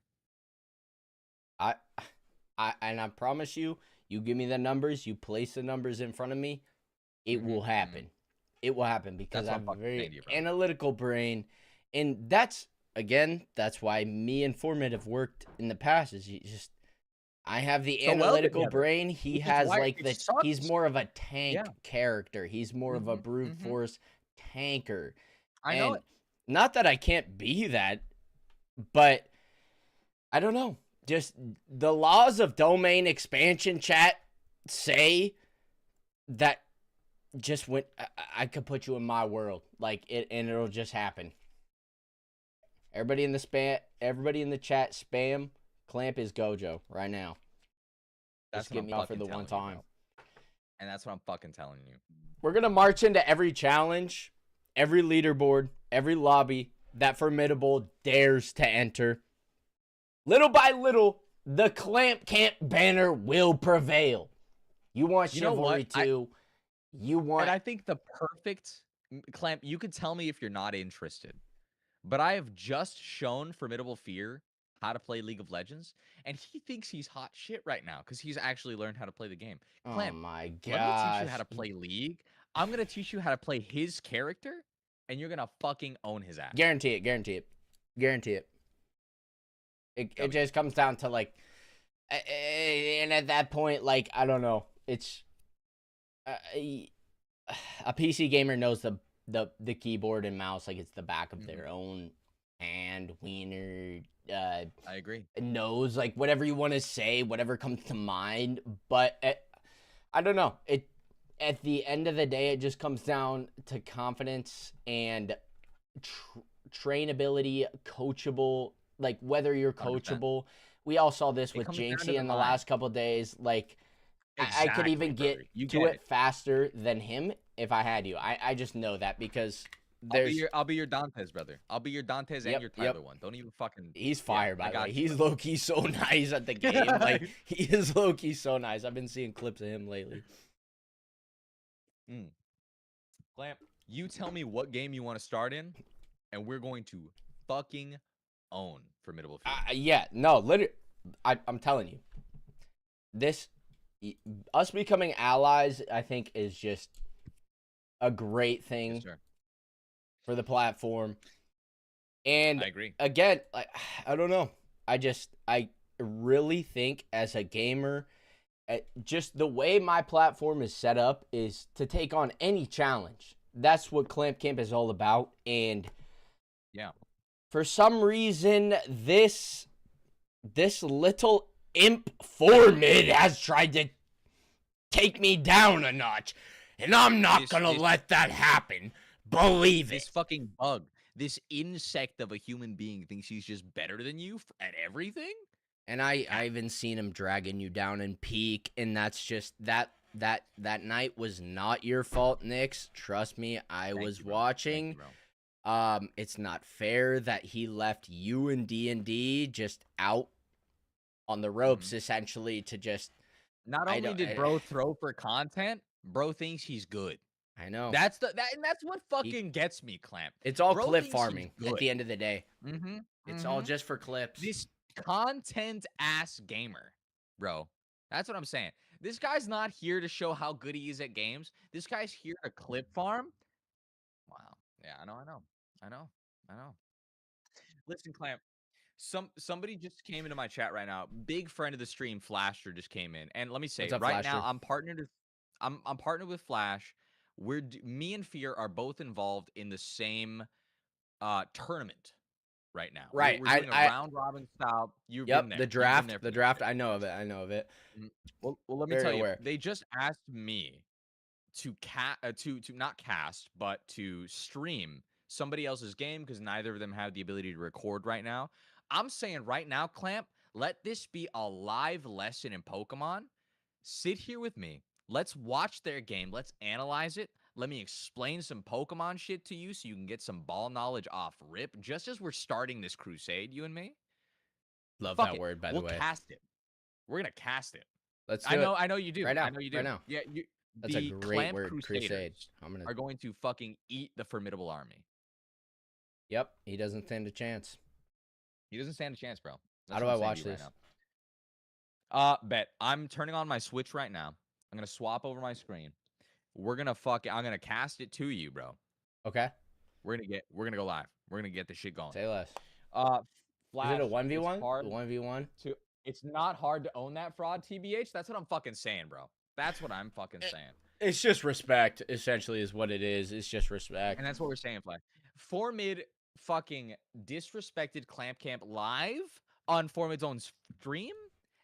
Speaker 1: And I promise you, you give me the numbers, you place the numbers in front of me, it will happen. It will happen because I have a very analytical brain, and that's why me and Foreman have worked in the past. Is just I have the analytical brain. He has like he's more of a tank character. He's more of a brute force tanker.
Speaker 2: I know it.
Speaker 1: Not that I can't be that, but I don't know. Just the laws of domain expansion, chat, say that just when I could put you in my world, like it, and it'll just happen. Everybody in the chat, spam Clamp is Gojo right now.
Speaker 2: Just get me off for the one time. And that's what I'm fucking telling you.
Speaker 1: We're gonna march into every challenge, every leaderboard, every lobby that Formidable dares to enter. Little by little, the ClampCamp banner will prevail. You want Chivalry 2. You want...
Speaker 2: And I think the perfect... Clamp, you could tell me if you're not interested. But I have just shown Formidable Fear how to play League of Legends, and he thinks he's hot shit right now because he's actually learned how to play the game. Clamp,
Speaker 1: oh my gosh.
Speaker 2: Let me teach you how to play League. I'm going to teach you how to play his character, and you're going to fucking own his ass.
Speaker 1: Guarantee it. Guarantee it. Guarantee it. It just comes down to, like, and at that point, like, I don't know. It's a PC gamer knows the keyboard and mouse like it's the back of their own hand, wiener.
Speaker 2: I agree.
Speaker 1: Nose, like whatever you want to say, whatever comes to mind. But I don't know. At the end of the day, it just comes down to confidence and trainability, coachable. Like whether you're coachable. 100%. We all saw this with Jinxie in the last couple of days. Like exactly, I could even get to it faster than him if I had you. I just know that because
Speaker 2: I'll be your Dantes, brother. I'll be your Dantes and your Tyler one. Don't even fucking...
Speaker 1: He's fire, by the way. He's low-key so nice at the game. Like, he is low-key so nice. I've been seeing clips of him lately.
Speaker 2: Clamp, you tell me what game you want to start in, and we're going to fucking own Formidable Fear.
Speaker 1: Yeah, no, literally, I'm telling you. Us becoming allies, I think, is just a great thing for the platform. And
Speaker 2: I agree.
Speaker 1: Again, like, I don't know. I really think as a gamer, just the way my platform is set up is to take on any challenge. That's what ClampCamp is all about. And
Speaker 2: yeah,
Speaker 1: for some reason, this little imp Formid has tried to take me down a notch. And I'm not gonna let that happen. Believe it.
Speaker 2: This fucking bug, this insect of a human being thinks he's just better than you at everything?
Speaker 1: And I even seen him dragging you down in peak, and that's just that night was not your fault, Nix. Trust me, I was watching. It's not fair that he left you and D&D just out on the ropes, essentially, to just...
Speaker 2: Not only did bro throw for content, bro thinks he's good.
Speaker 1: I know.
Speaker 2: That's what fucking gets me, Clamp.
Speaker 1: It's all clip farming at the end of the day. It's all just for clips.
Speaker 2: This content ass gamer, bro. That's what I'm saying. This guy's not here to show how good he is at games. This guy's here to clip farm. Wow. Yeah, I know. Listen, Clamp. Somebody just came into my chat right now. Big friend of the stream, Flasher, just came in. And let me say, right now, I'm partnered with Flash. me and Fear are both involved in the same tournament right now.
Speaker 1: Right.
Speaker 2: We're doing a round robin style. You've been
Speaker 1: Yep.
Speaker 2: there.
Speaker 1: The
Speaker 2: You've been
Speaker 1: draft.
Speaker 2: there for
Speaker 1: The
Speaker 2: this
Speaker 1: draft.
Speaker 2: shit.
Speaker 1: I know of it. I know of it.
Speaker 2: Mhm. Well, let me
Speaker 1: Very
Speaker 2: tell you.
Speaker 1: aware.
Speaker 2: They just asked me to to not cast, but to stream somebody else's game because neither of them have the ability to record right now. I'm saying right now, Clamp, let this be a live lesson in Pokemon. Sit here with me. Let's watch their game. Let's analyze it. Let me explain some Pokemon shit to you so you can get some ball knowledge off rip. Just as we're starting this crusade, you and me.
Speaker 1: Love
Speaker 2: Fuck
Speaker 1: that
Speaker 2: it.
Speaker 1: word, by the
Speaker 2: We'll
Speaker 1: way.
Speaker 2: cast it. We're gonna cast it.
Speaker 1: Let's do it.
Speaker 2: I know you do.
Speaker 1: Right
Speaker 2: I
Speaker 1: now.
Speaker 2: know you
Speaker 1: Right
Speaker 2: do.
Speaker 1: now.
Speaker 2: Yeah,
Speaker 1: That's a
Speaker 2: the
Speaker 1: great
Speaker 2: Clamp
Speaker 1: word. Crusade.
Speaker 2: Crusaders are going to fucking eat the formidable army.
Speaker 1: Yep. He doesn't stand a chance.
Speaker 2: He doesn't stand a chance, bro.
Speaker 1: How
Speaker 2: That's
Speaker 1: do
Speaker 2: what
Speaker 1: I
Speaker 2: I'm saying to
Speaker 1: watch
Speaker 2: you right
Speaker 1: this?
Speaker 2: now. Bet. I'm turning on my Switch right now. I'm gonna swap over my screen. I'm gonna cast it to you, bro.
Speaker 1: Okay.
Speaker 2: We're gonna go live. We're gonna get the shit going.
Speaker 1: Say less.
Speaker 2: Uh
Speaker 1: Is it a
Speaker 2: Flash, it's
Speaker 1: 1v1?
Speaker 2: hard
Speaker 1: 1v1?
Speaker 2: to it's not hard to own that fraud, TBH. That's what I'm fucking saying, bro. That's what I'm fucking saying.
Speaker 1: It's just respect, essentially, is what it is. It's just respect.
Speaker 2: And that's what we're saying, Flash. Formid fucking disrespected ClampCamp live on Formid's own stream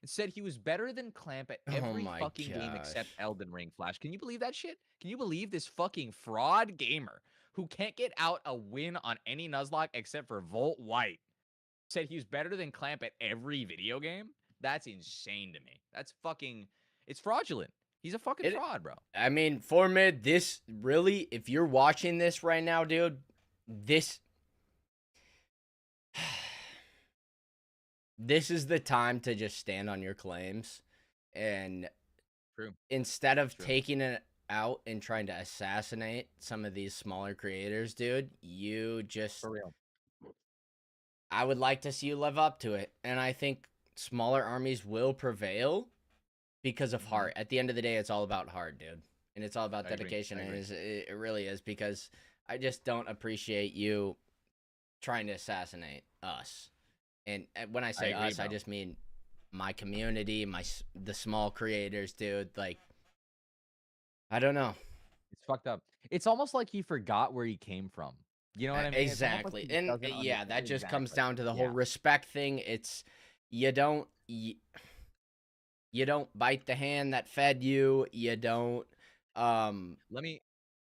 Speaker 2: and said he was better than Clamp at
Speaker 1: Oh
Speaker 2: every
Speaker 1: my
Speaker 2: fucking game except
Speaker 1: gosh.
Speaker 2: Elden Ring, Flash. Can you believe that shit? Can you believe this fucking fraud gamer who can't get out a win on any Nuzlocke except for Volt White said he was better than Clamp at every video game? That's insane to me. It's fraudulent. He's a fucking fraud, bro.
Speaker 1: I mean, for mid, this really, if you're watching this right now, dude, this this is the time to just stand on your claims. And
Speaker 2: True.
Speaker 1: instead of taking it out and trying to assassinate some of these smaller creators, dude, you just,
Speaker 2: For real.
Speaker 1: I would like to see you live up to it. And I think smaller armies will prevail because of heart. At the end of the day, it's all about heart, dude. And it's all about dedication. And it really is, because I just don't appreciate you trying to assassinate us. And when I say us, I just mean my community, the small creators, dude. Like, I don't know.
Speaker 2: It's fucked up. It's almost like he forgot where he came from. You know what I mean?
Speaker 1: Exactly.
Speaker 2: Like
Speaker 1: and yeah, that just comes down to the whole respect thing. It's you don't bite the hand that fed you. You don't
Speaker 2: Let me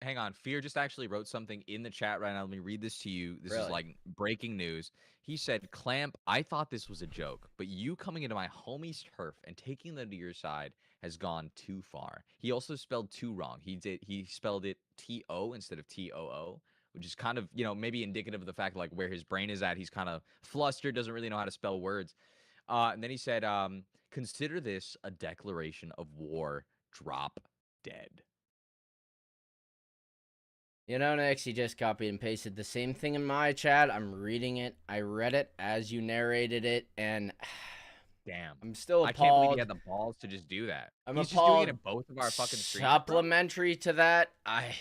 Speaker 2: hang on. Fear just actually wrote something in the chat right now. Let me read this to you. This is like breaking news. He said, "Clamp, I thought this was a joke, but you coming into my homie's turf and taking them to your side has gone too far." He also spelled "too" wrong. He spelled it T-O instead of T-O-O, which is kind of, maybe indicative of the fact like where his brain is at. He's kind of flustered, doesn't really know how to spell words. And then he said, "Consider this a declaration of war. Drop dead."
Speaker 1: You know, Nix, he just copied and pasted the same thing in my chat. I'm reading it. I read it as you narrated it, and
Speaker 2: damn,
Speaker 1: I'm still appalled.
Speaker 2: I can't believe he had the balls to just do that.
Speaker 1: He's
Speaker 2: just
Speaker 1: appalled.
Speaker 2: doing it in both of our fucking streams.
Speaker 1: Supplementary to that, I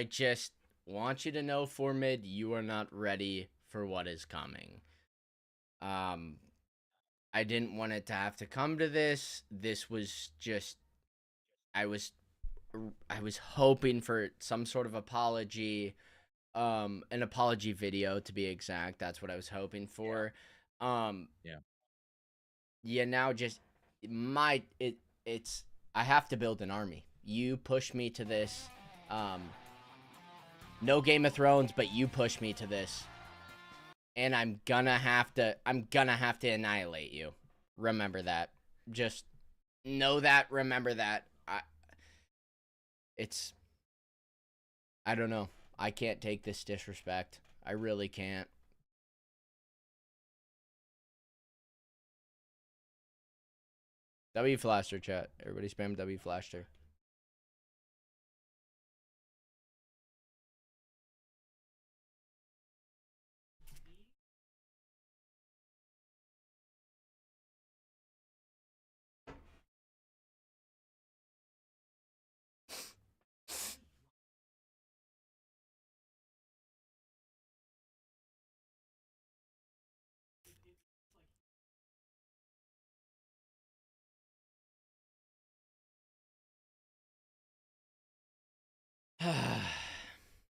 Speaker 1: just want you to know, for mid, you are not ready for what is coming. I didn't want it to have to come to this. This was just, I was hoping for some sort of apology, an apology video to be exact. That's what I was hoping for. Yeah, now just it's I have to build an army. You push me to this. No Game of Thrones, but you push me to this. And I'm gonna have to annihilate you. Remember that. Just know that, remember that. I don't know. I can't take this disrespect. I really can't. W Flaster chat. Everybody spam W Flaster.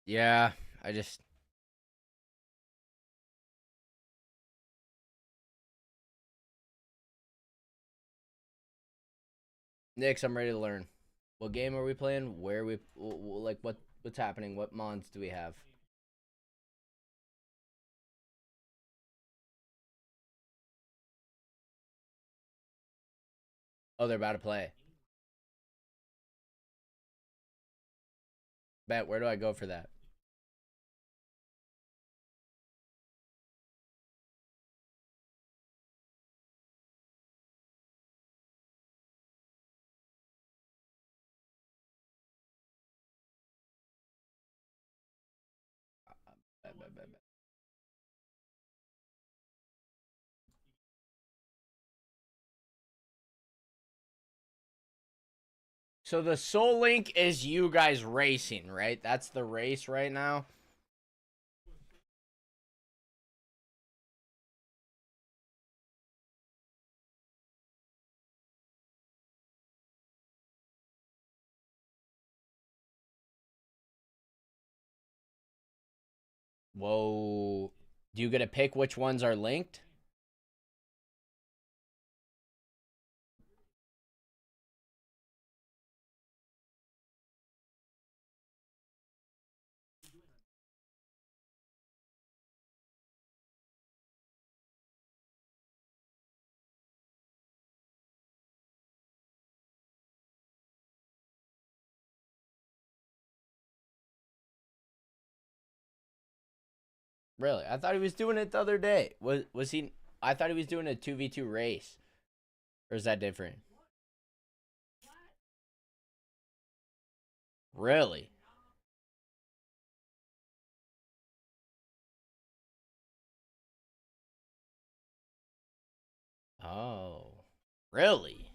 Speaker 1: Yeah, I just Nix, I'm ready to learn. What game are we playing? Where are we like what's happening? What mons do we have? Oh, they're about to play. Bet, where do I go for that? Bet. So the Soul Link is you guys racing, right? That's the race right now. Whoa. Do you get to pick which ones are linked? Really? I thought he was doing it the other day. Was he I thought he was doing a 2v2 race. Or is that different? Really? Oh. Really?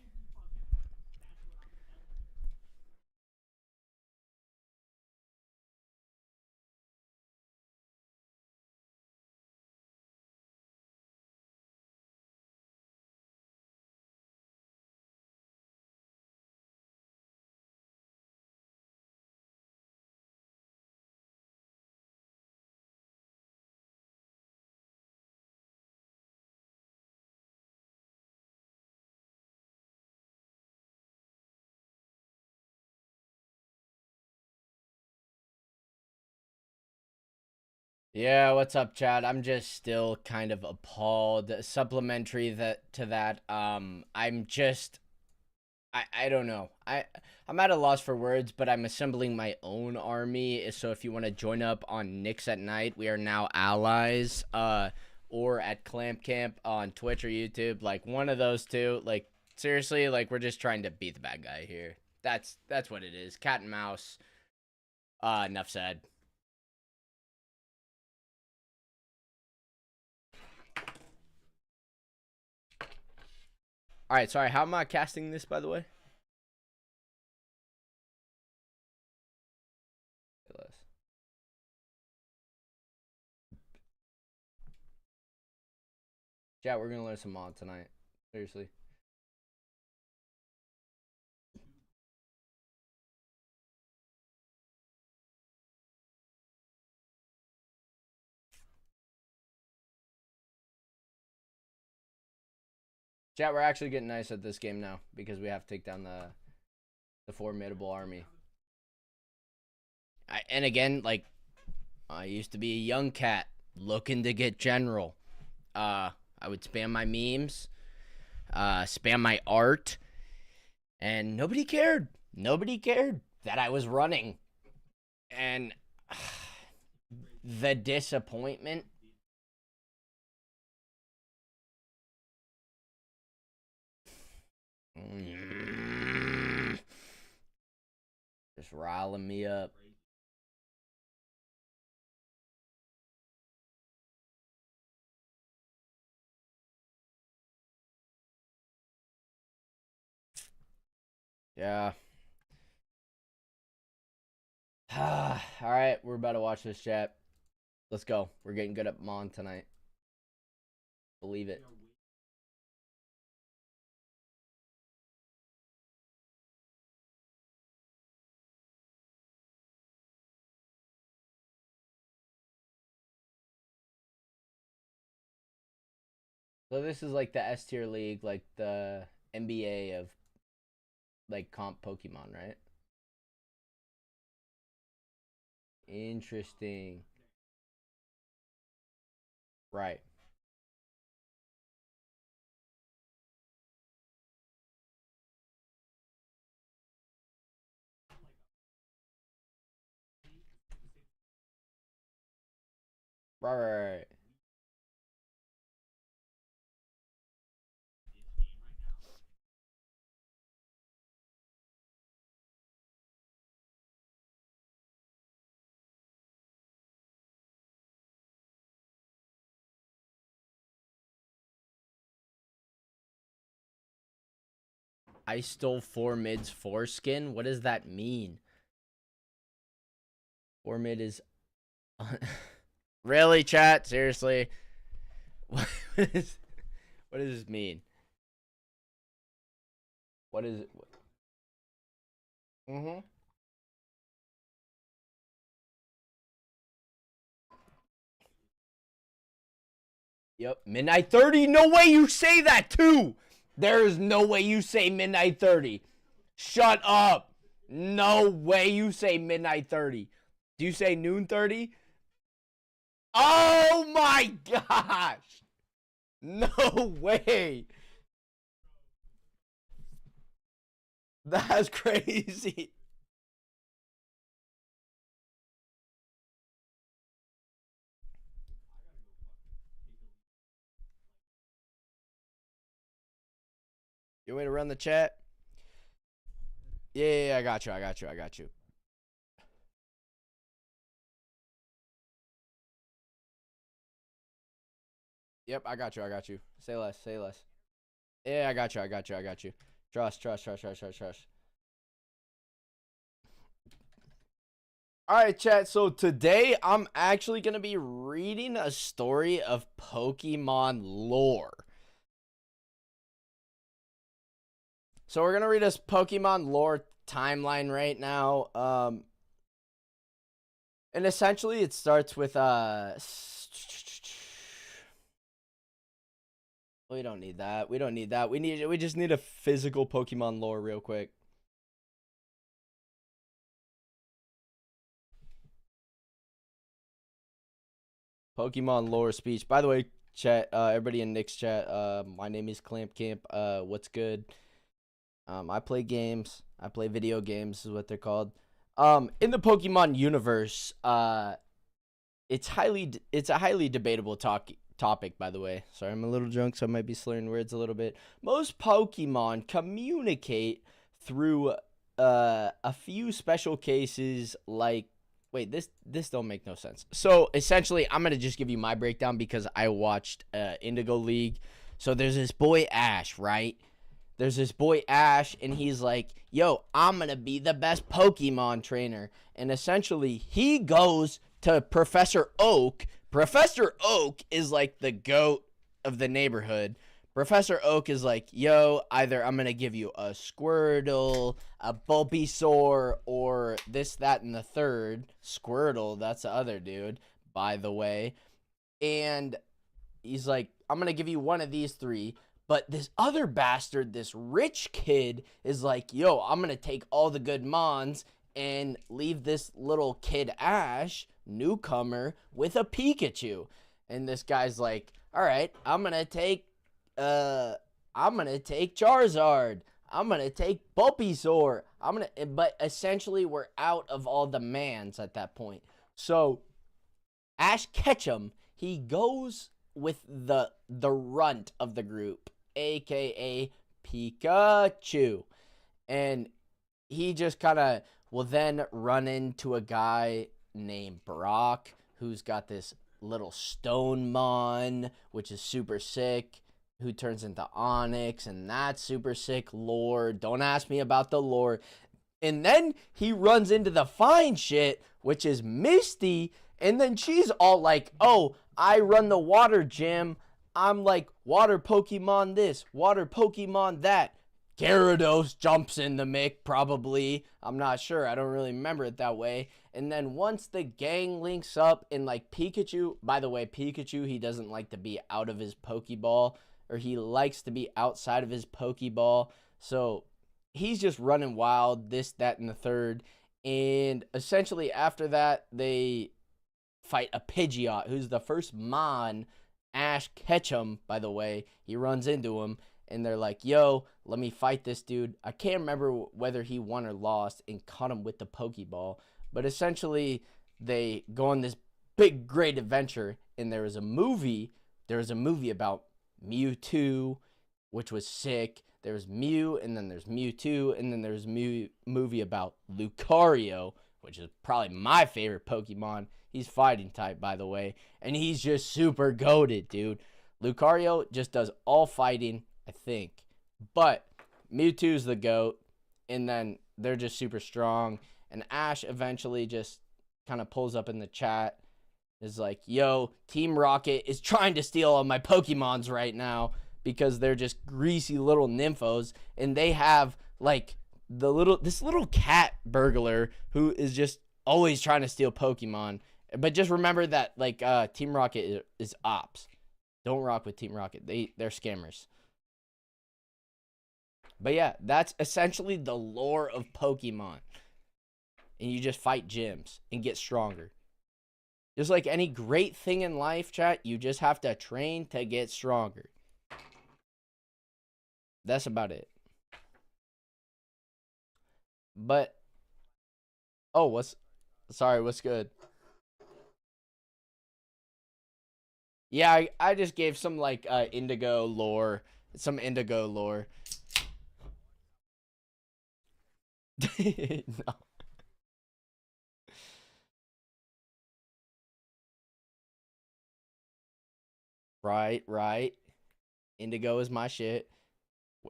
Speaker 1: Yeah, what's up, Chad? I'm just still kind of appalled. Supplementary that to that, I'm just I don't know. I'm at a loss for words, but I'm assembling my own army. So if you want to join up on Knicks at Night, we are now allies. Or at ClampCamp on Twitch or YouTube, like one of those two. Like seriously, like we're just trying to beat the bad guy here. That's what it is. Cat and mouse. Enough said. All right, sorry. How am I casting this, by the way? Yeah, we're gonna learn some mod tonight. Seriously. Chat, we're actually getting nice at this game now because we have to take down the formidable army. And again, like I used to be a young cat looking to get general. I would spam my memes, spam my art, and nobody cared. Nobody cared that I was running. And the disappointment. Just riling me up. Yeah. All right, we're about to watch this chat. Let's go. We're getting good at Mon tonight. Believe it. So this is like the S tier league, like the NBA of like comp Pokemon, right? Interesting. Right. Right. I stole 4 mid's foreskin. What does that mean? 4 mid is really, chat? Seriously? What is what does this mean? What is it? Mm-hmm. Yep. Midnight 30? No way you say that too. There is no way you say midnight 30. Shut up. No way you say midnight 30. Do you say noon 30? Oh my gosh. No way. That's crazy. You want me to run the chat? Yeah, I got you. Yep, I got you. Say less. Yeah, I got you. Trust. All right, chat. So today I'm actually going to be reading a story of Pokemon lore. So we're going to read this Pokemon lore timeline right now. And essentially it starts with we don't need that. We just need a physical Pokemon lore real quick. Pokemon lore speech. By the way, chat, everybody in Nick's chat, my name is ClampCamp. What's good? I play games. I play video games is what they're called. In the Pokemon universe, it's a highly debatable topic, by the way. Sorry, I'm a little drunk, so I might be slurring words a little bit. Most Pokemon communicate through a few special cases like wait, this don't make no sense. So essentially, I'm gonna just give you my breakdown because I watched Indigo League. So there's this boy Ash, right? There's this boy Ash, and he's like, yo, I'm gonna be the best Pokemon trainer. And essentially, he goes to Professor Oak. Professor Oak is like the goat of the neighborhood. Professor Oak is like, yo, either I'm gonna give you a Squirtle, a Bulbasaur, or this, that, and the third. Squirtle, that's the other dude, by the way. And he's like, I'm gonna give you one of these three. But this other bastard, this rich kid, is like, yo, I'm gonna take all the good mons and leave this little kid Ash, newcomer, with a Pikachu. And this guy's like, all right, I'm gonna take Charizard. I'm gonna take Bulbasaur. But essentially we're out of all the mans at that point. So Ash Ketchum, he goes with the runt of the group, aka Pikachu, and he just kind of will then run into a guy named Brock who's got this little stone mon, which is super sick, who turns into Onyx, and that's super sick lore. Don't ask me about the lore. And then he runs into the fine shit, which is Misty, and then she's all like, oh, I run the water gym. I'm like, water Pokemon this, water Pokemon that. Gyarados jumps in the mic, probably. I'm not sure. I don't really remember it that way. And then once the gang links up and like Pikachu, by the way, Pikachu, he doesn't like to be out of his Pokeball. or he likes to be outside of his Pokeball. So he's just running wild, this, that, and the third. And essentially after that, they fight a Pidgeot, who's the first Mon Ash Ketchum, by the way. He runs into him, and they're like, yo, let me fight this dude. I can't remember whether he won or lost and caught him with the Pokeball. But essentially, they go on this big, great adventure, and there was a movie. There was a movie about Mewtwo, which was sick. There was Mew, and then there's Mewtwo, and then there's a movie about Lucario, which is probably my favorite Pokemon. He's fighting type, by the way, and he's just super goated, dude. Lucario just does all fighting, I think, but Mewtwo's the GOAT, and then they're just super strong, and Ash eventually just kind of pulls up in the chat, is like, yo, Team Rocket is trying to steal all my Pokemons right now, because they're just greasy little nymphos, and they have like this little cat burglar who is just always trying to steal Pokemon. But just remember that like Team Rocket is ops. Don't rock with Team Rocket. They're scammers. But yeah, that's essentially the lore of Pokemon. And you just fight gyms and get stronger. Just like any great thing in life, chat, you just have to train to get stronger. That's about it. But, oh, what's good? Yeah, I just gave some like Indigo lore. No. Right. Indigo is my shit.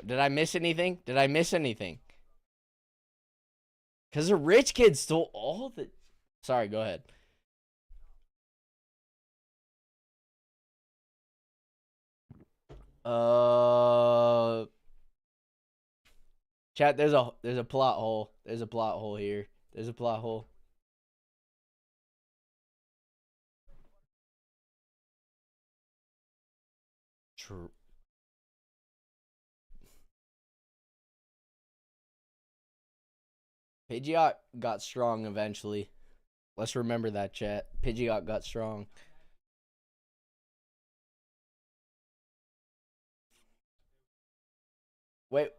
Speaker 1: Did I miss anything? Because the rich kid stole all the... Sorry, go ahead. Chat, there's a plot hole. There's a plot hole here. There's a plot hole. True. Pidgeot got strong eventually. Let's remember that, chat. Pidgeot got strong. Wait.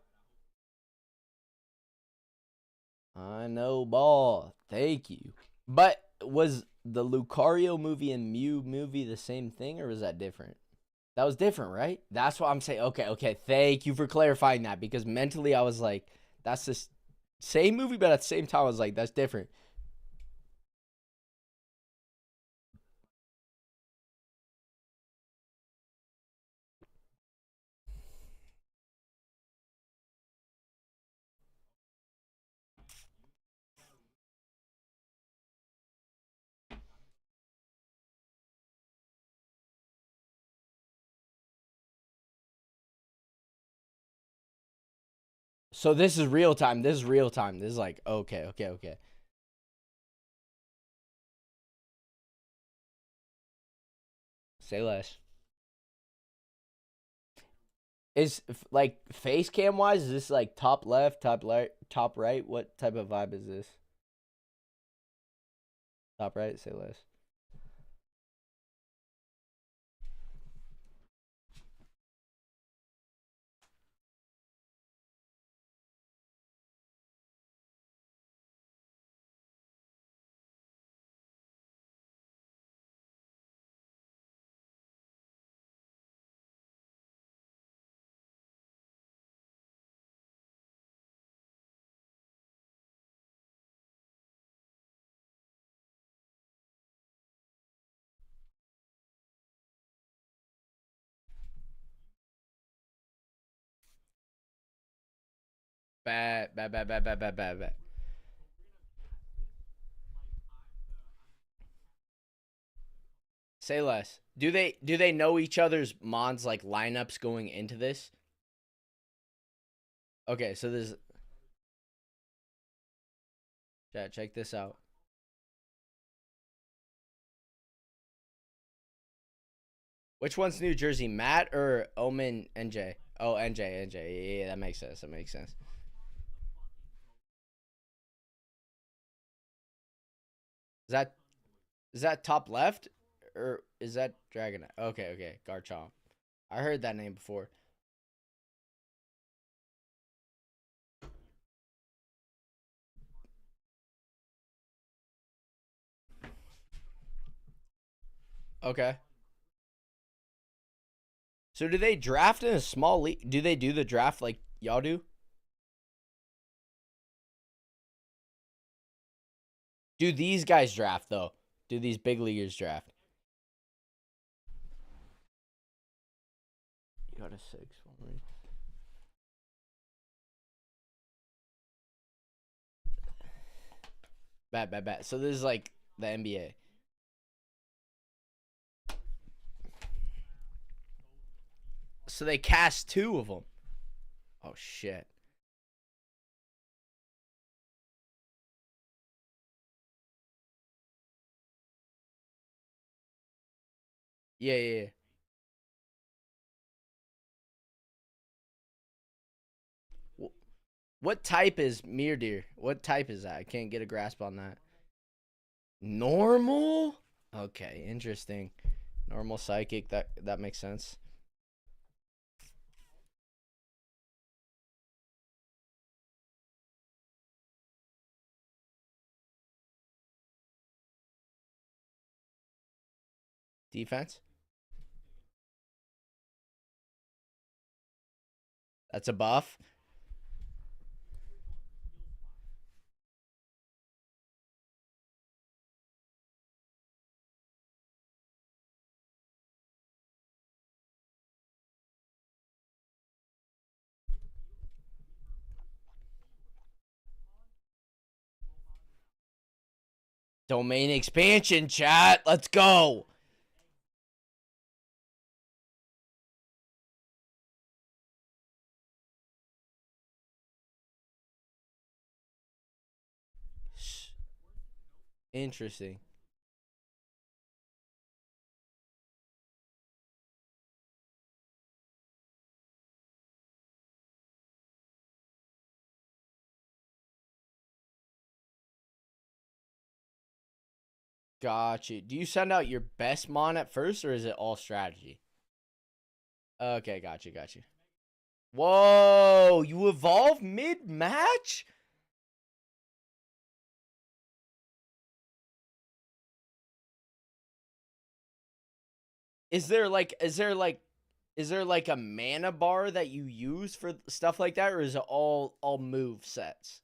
Speaker 1: I know, ball. Thank you. But was the Lucario movie and Mew movie the same thing, or was that different? That was different, right? That's what I'm saying. Okay. Thank you for clarifying that, because mentally I was like, that's the same movie, but at the same time I was like, that's different. So this is real time. This is like, okay. Say less. Is like face cam wise, is this like top left, top right? What type of vibe is this? Top right, say less. Bad. Say less. Do they know each other's mons like lineups going into this? Okay, so this. Chat, check this out. Which one's New Jersey, Matt or Omen NJ? Oh, NJ. Yeah, that makes sense. That makes sense. Is that top left or is that Dragon? Okay, Garchomp. I heard that name before. Okay. So do they draft in a small league? Do they do the draft like y'all do? Do these guys draft though? Do these big leaguers draft? You got a 6 for me. Bad. So this is like the NBA. So they cast 2 of them. Oh shit. Yeah. What type is Deer? What type is that? I can't get a grasp on that. Normal? Okay, interesting. Normal psychic. That makes sense. Defense? That's a buff. Domain expansion, chat. Let's go. Interesting. Got you. Do you send out your best mon at first, or is it all strategy? Okay, got you. Whoa, you evolve mid-match? Is there like a mana bar that you use for stuff like that, or is it all move sets?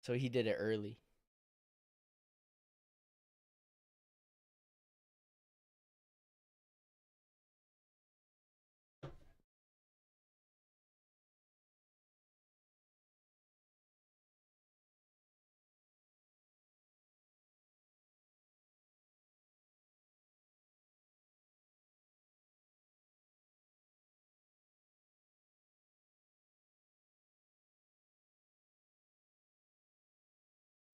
Speaker 1: So he did it early.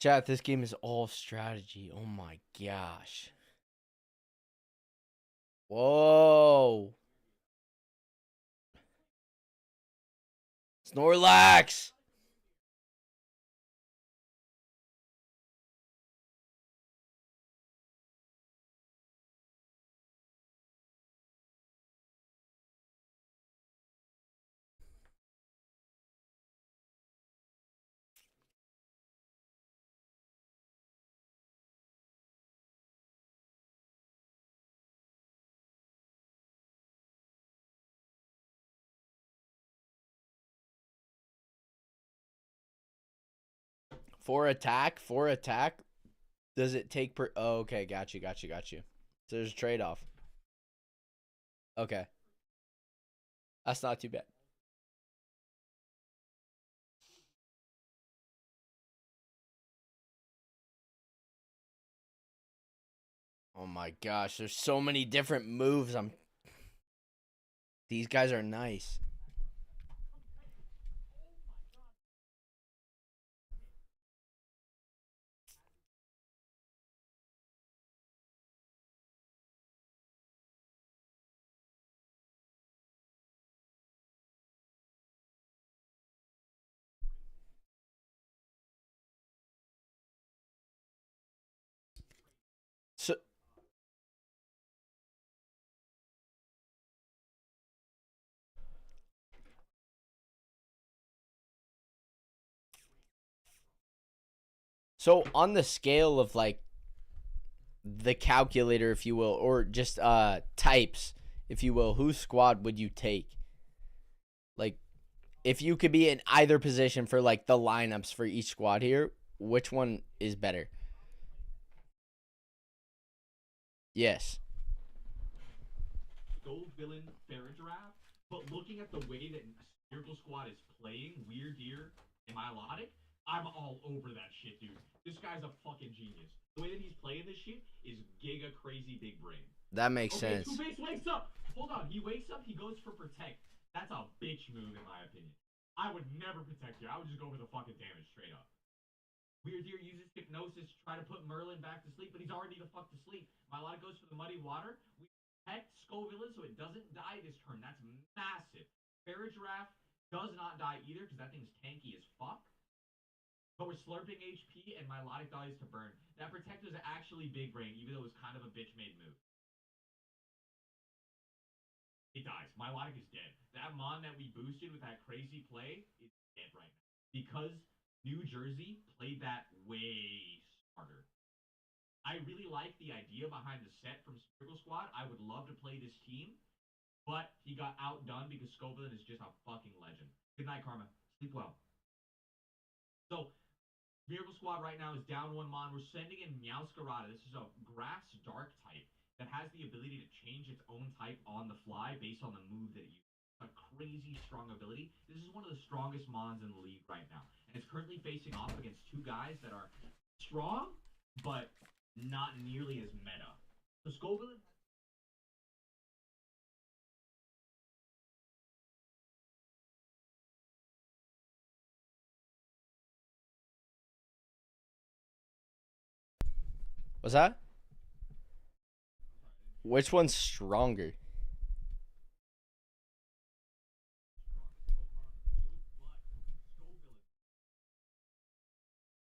Speaker 1: Chat, this game is all strategy. Oh my gosh. Whoa. Snorlax. For attack. Does it take per? Oh, okay, got you. So there's a trade off. Okay, that's not too bad. Oh my gosh, there's so many different moves. These guys are nice. So on the scale of like the calculator, if you will, or just types, if you will, whose squad would you take? Like, if you could be in either position for like the lineups for each squad here, which one is better? Yes.
Speaker 3: Gold Villain Fair Draft, but looking at the way that Miracle Squad is playing, Weird Deer and Milotic, I'm all over that shit, dude. This guy's a fucking genius. The way that he's playing this shit is giga crazy big brain.
Speaker 1: That makes
Speaker 3: Okay,
Speaker 1: sense.
Speaker 3: Two Face wakes up. Hold on, he wakes up, he goes for protect. That's a bitch move in my opinion. I would never protect you. I would just go for the fucking damage straight up. Weird Deer uses hypnosis to try to put Merlin back to sleep, but he's already the fuck to sleep. Milotic goes for the muddy water. We protect Scoville so it doesn't die this turn. That's massive. Farage Raft does not die either because that thing's tanky as fuck. But we're slurping HP and Milotic dies to burn. That protect is actually big brain, even though it was kind of a bitch made move. It dies. Milotic is dead. That Mon that we boosted with that crazy play is dead right now. Because New Jersey played that way smarter. I really like the idea behind the set from Sprinkle Squad. I would love to play this team, but he got outdone because Scovillain is just a fucking legend. Good night, Karma. Sleep well. So, Miracle Squad right now is down 1 Mon. We're sending in Meowscarada. This is a grass dark type that has the ability to change its own type on the fly based on the move that it uses. A crazy strong ability. This is one of the strongest Mons in the league right now. And it's currently facing off against 2 guys that are strong, but not nearly as meta. So Scoville.
Speaker 1: What's that? Which one's stronger?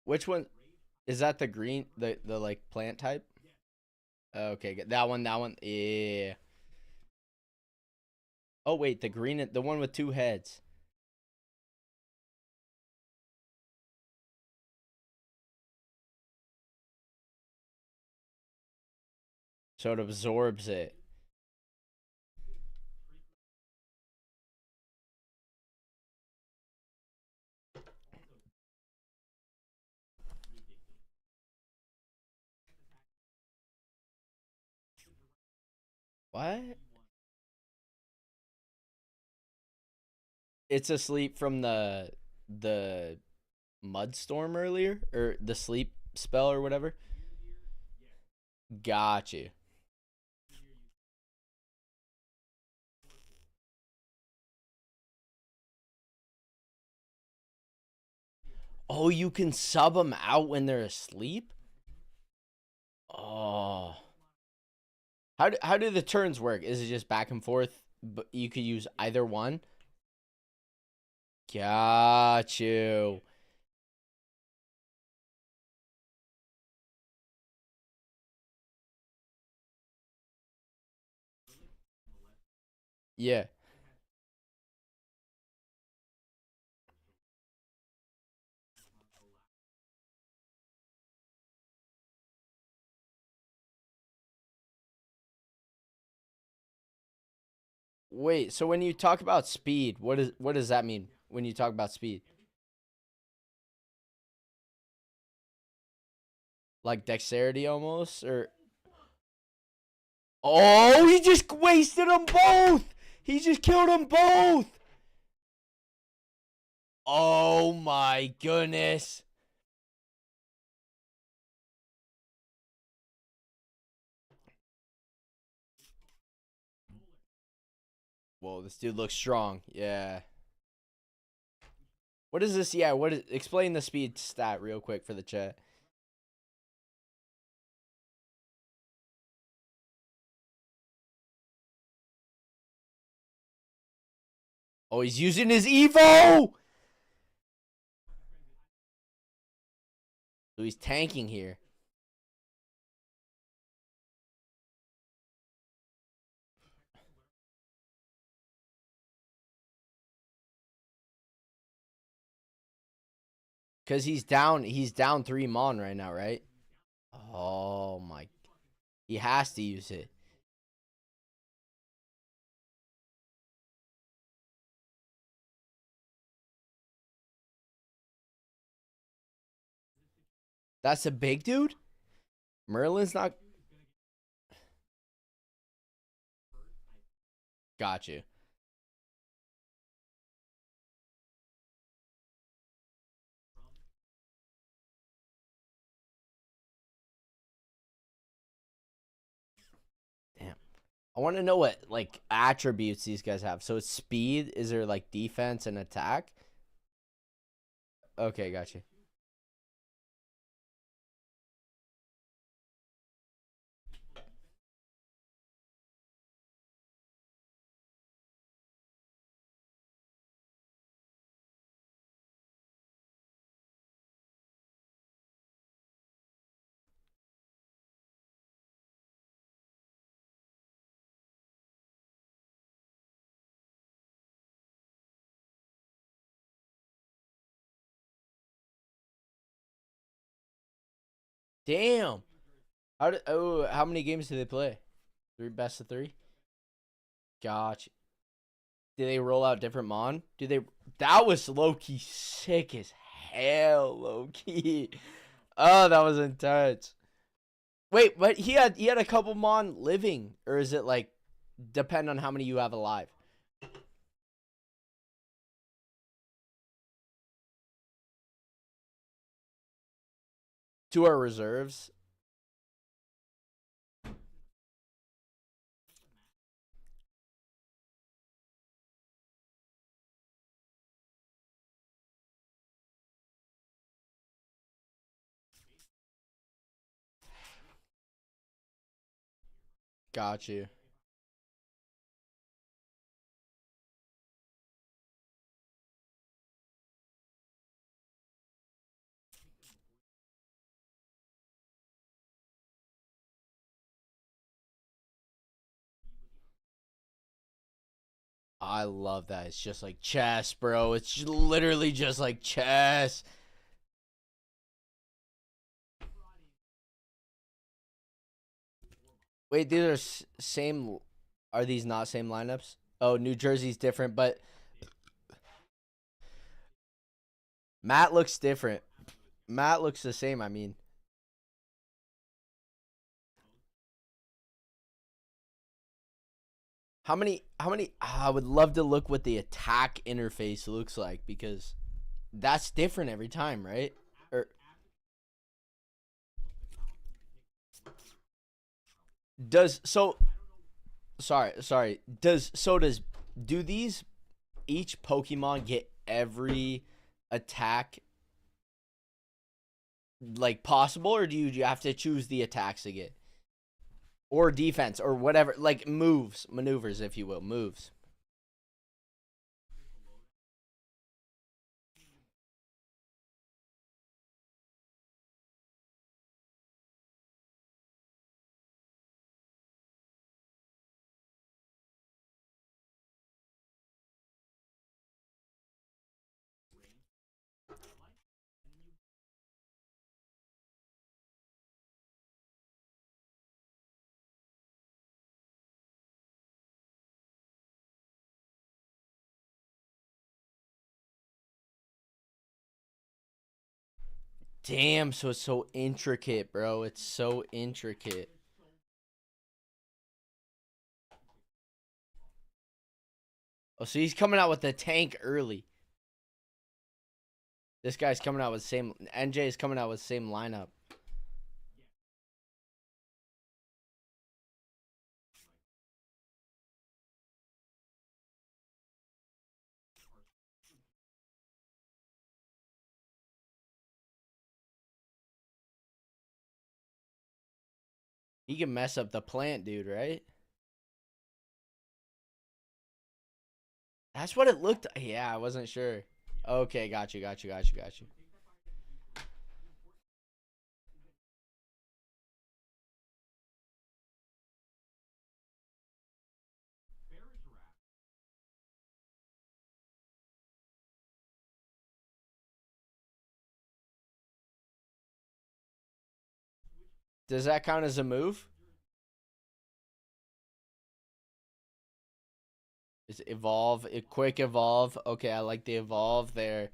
Speaker 1: Which one is that? The green, the like plant type? Okay, that one, yeah. Oh wait, the green, the one with 2 heads. So it absorbs it. What? It's asleep from the mud storm earlier, or the sleep spell or whatever. Got you. Oh, you can sub them out when they're asleep? Oh. How do the turns work? Is it just back and forth, but you could use either one? Got you. Yeah. Wait, so when you talk about speed, what does that mean when you talk about speed? Like dexterity almost, or oh, he just wasted them both. He just killed them both. Oh my goodness. Whoa, this dude looks strong. Yeah. What is this? Yeah, what is explain the speed stat real quick for the chat. Oh, he's using his Evo! So he's tanking here. Because he's down 3 mon right now, right? Oh my. He has to use it. That's a big dude? Merlin's not. Got you. Damn. I want to know what like attributes these guys have. So it's speed. Is there like defense and attack? Okay, got you. Damn. How many games do they play? 3 best of 3? Gotcha. Do they roll out different mon? Do they? That was low key sick as hell, low key. Oh, that was intense. Wait, but he had a couple mon living, or is it like depend on how many you have alive? To our reserves. Got you. I love that. It's just like chess, bro. It's literally just like chess. Wait, these are same. Are these not same lineups? Oh, New Jersey's different, but Matt looks different. Matt looks the same. I mean, how many? How many? I would love to look what the attack interface looks like because that's different every time, right? Or does so? Sorry. Does do these each Pokemon get every attack like possible, or do you have to choose the attacks to get, or defense, or whatever, like moves, maneuvers, if you will, moves? Damn, so it's so intricate, bro. It's so intricate. Oh, so he's coming out with the tank early. This guy's coming out with the same. NJ is coming out with the same lineup. He can mess up the plant, dude, right? That's what it looked. Yeah, I wasn't sure. Okay, got you. Does that count as a move? Is evolve, a quick evolve? Okay, I like the evolve there.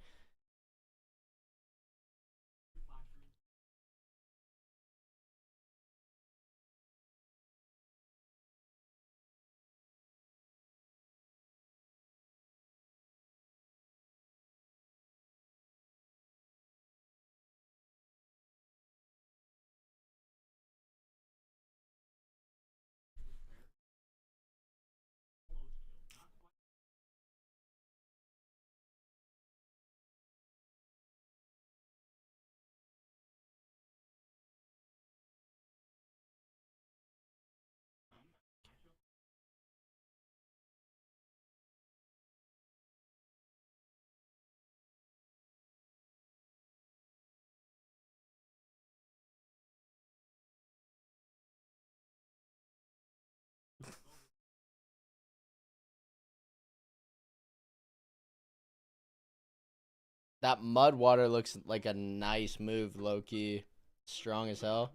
Speaker 1: That mud water looks like a nice move, Loki. Strong as hell.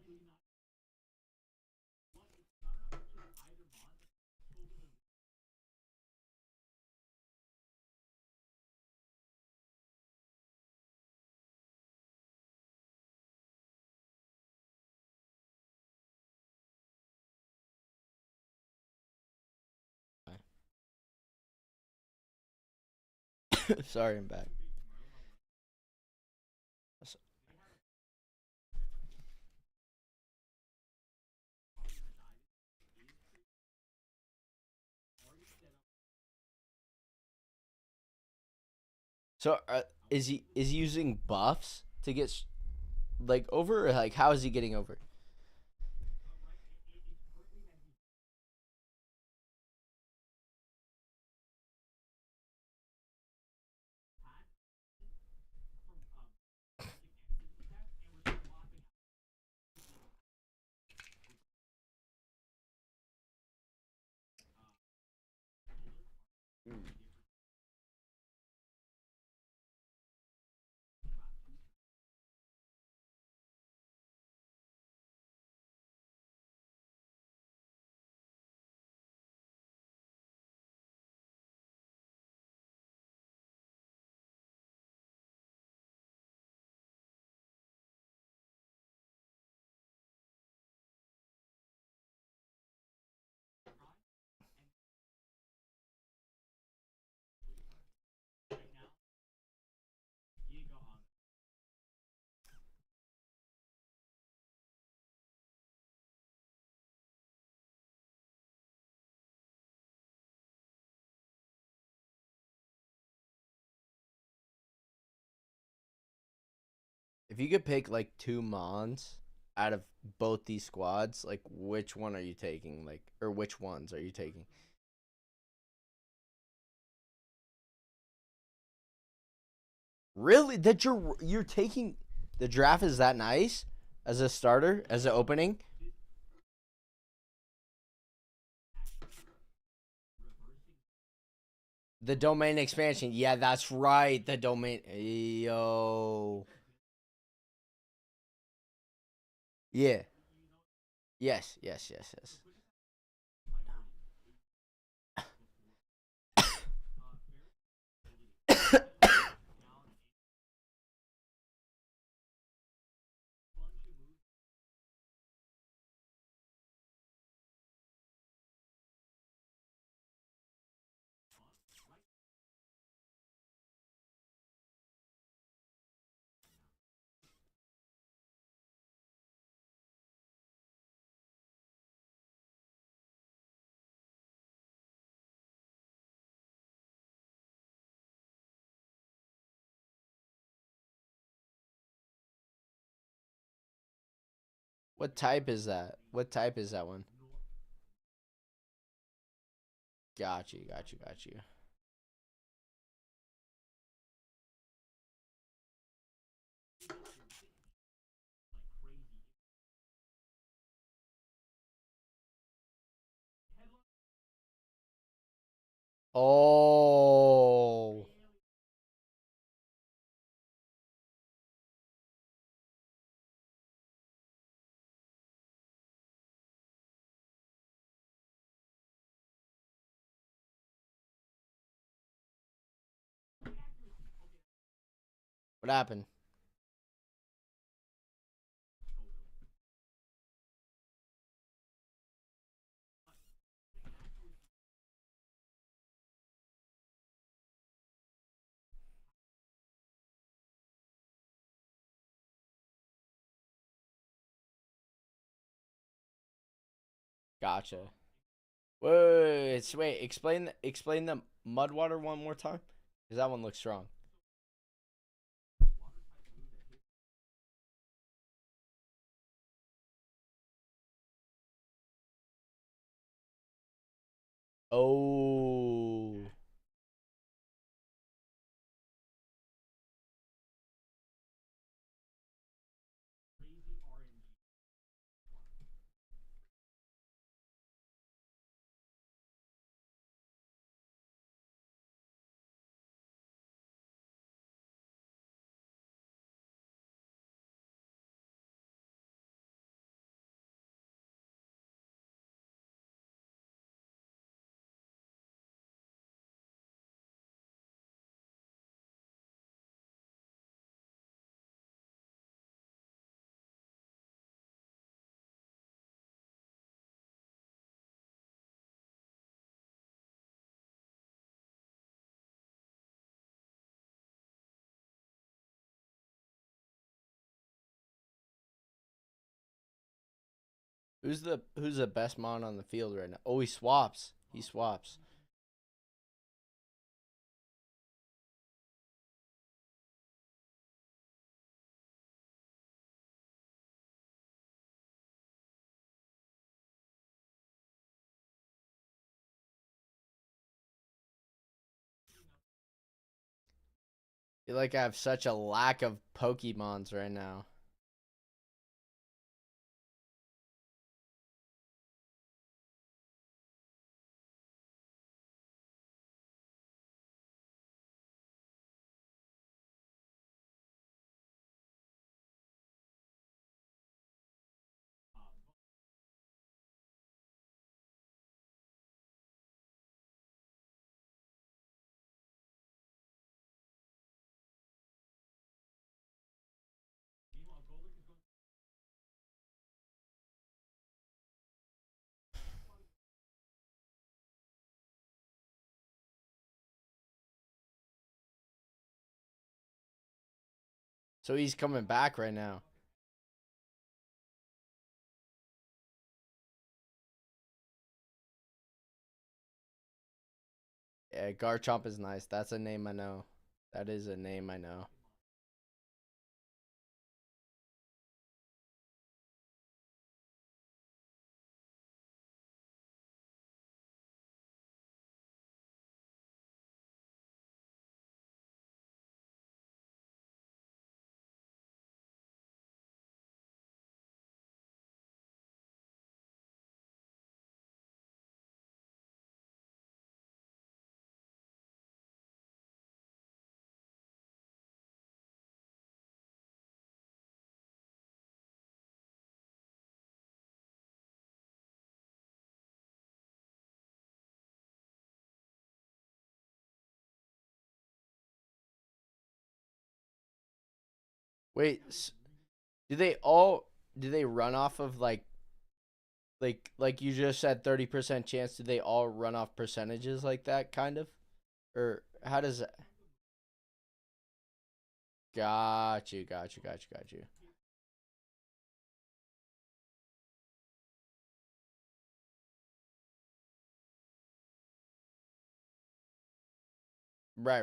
Speaker 1: Sorry, I'm back. So, is he using buffs to get like over, or like how is he getting over? If you could pick like two Mons out of both these squads, like which one are you taking? Like, or which ones are you taking? Really? That you're taking the draft is that nice as a starter, as an opening? The domain expansion. Yeah, that's right. The domain. Yo. Yeah. Yes, yes, yes, yes. What type is that? What type is that one? Got you, got you, got you. Oh. happened? Gotcha. Wait. Explain the mud water one more time, because that one looks strong. Oh. Who's the best mon on the field right now? Oh, he swaps. He swaps. I feel like I have such a lack of Pokemons right now. So he's coming back right now. Yeah, Garchomp is nice. That's a name I know. That is a name I know. Wait, do they all do they run off of like you just said 30% chance? Do they all run off percentages like that kind of? Or how does that? Got you. Right.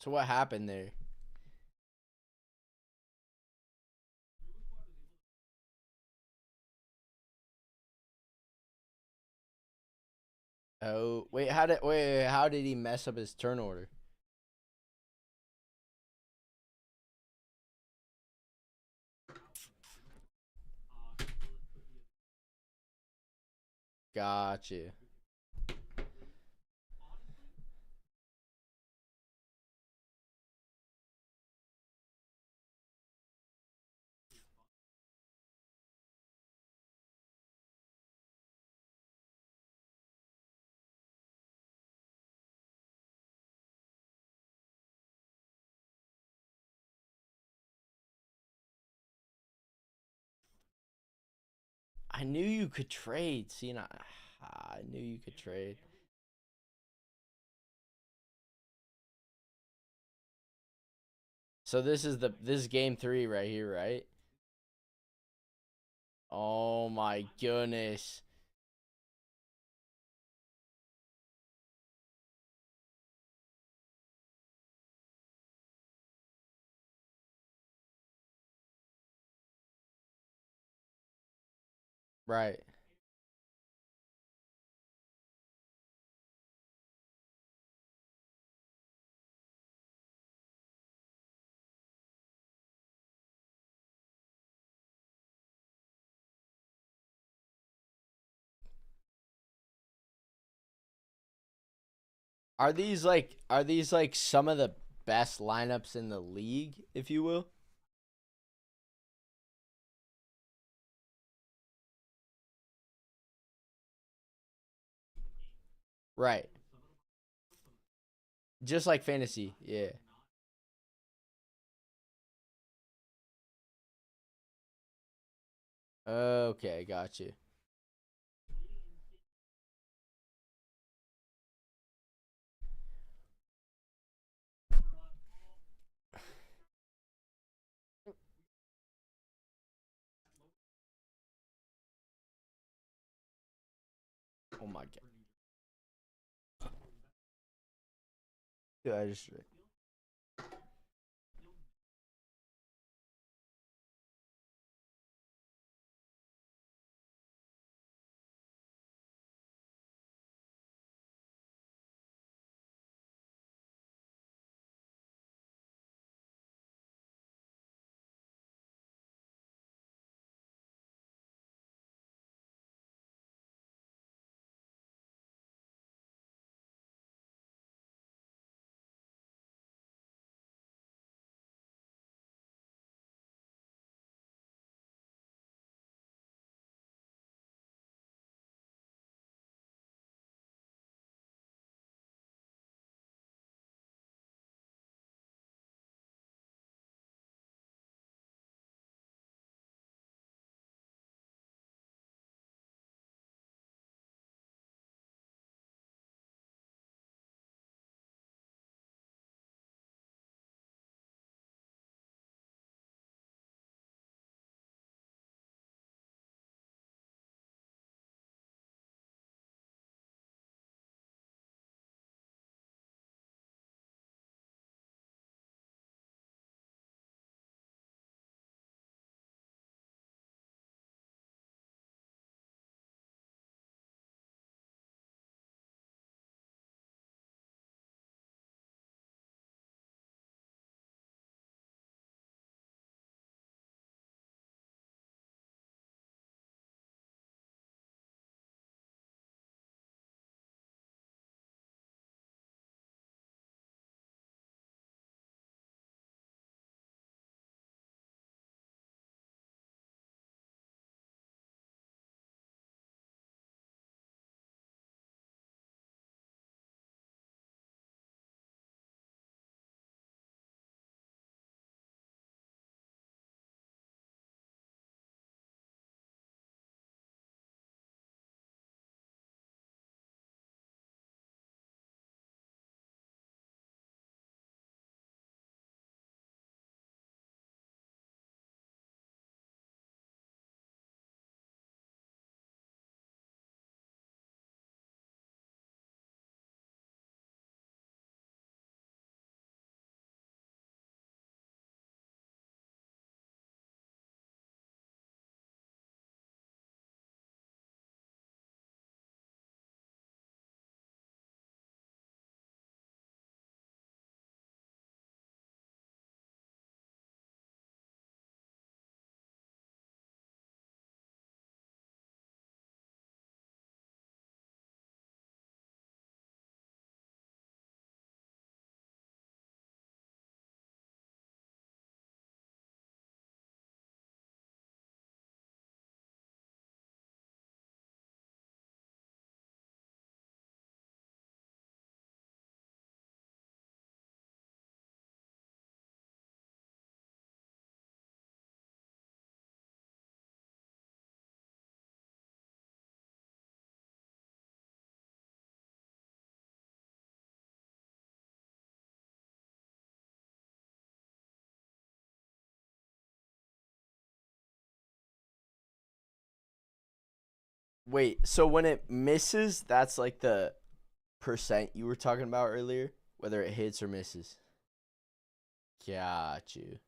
Speaker 1: So what happened there? Oh, wait, how did he mess up his turn order? Gotcha. I knew you could trade. See, I knew you could trade. So this is game 3 right here, right? Oh my goodness. Right. Are these like some of the best lineups in the league, if you will? Right. Just like fantasy. Yeah. Okay, got you. Oh my god. Yeah, I just Wait, so when it misses, that's like the percent you were talking about earlier, whether it hits or misses. Got you.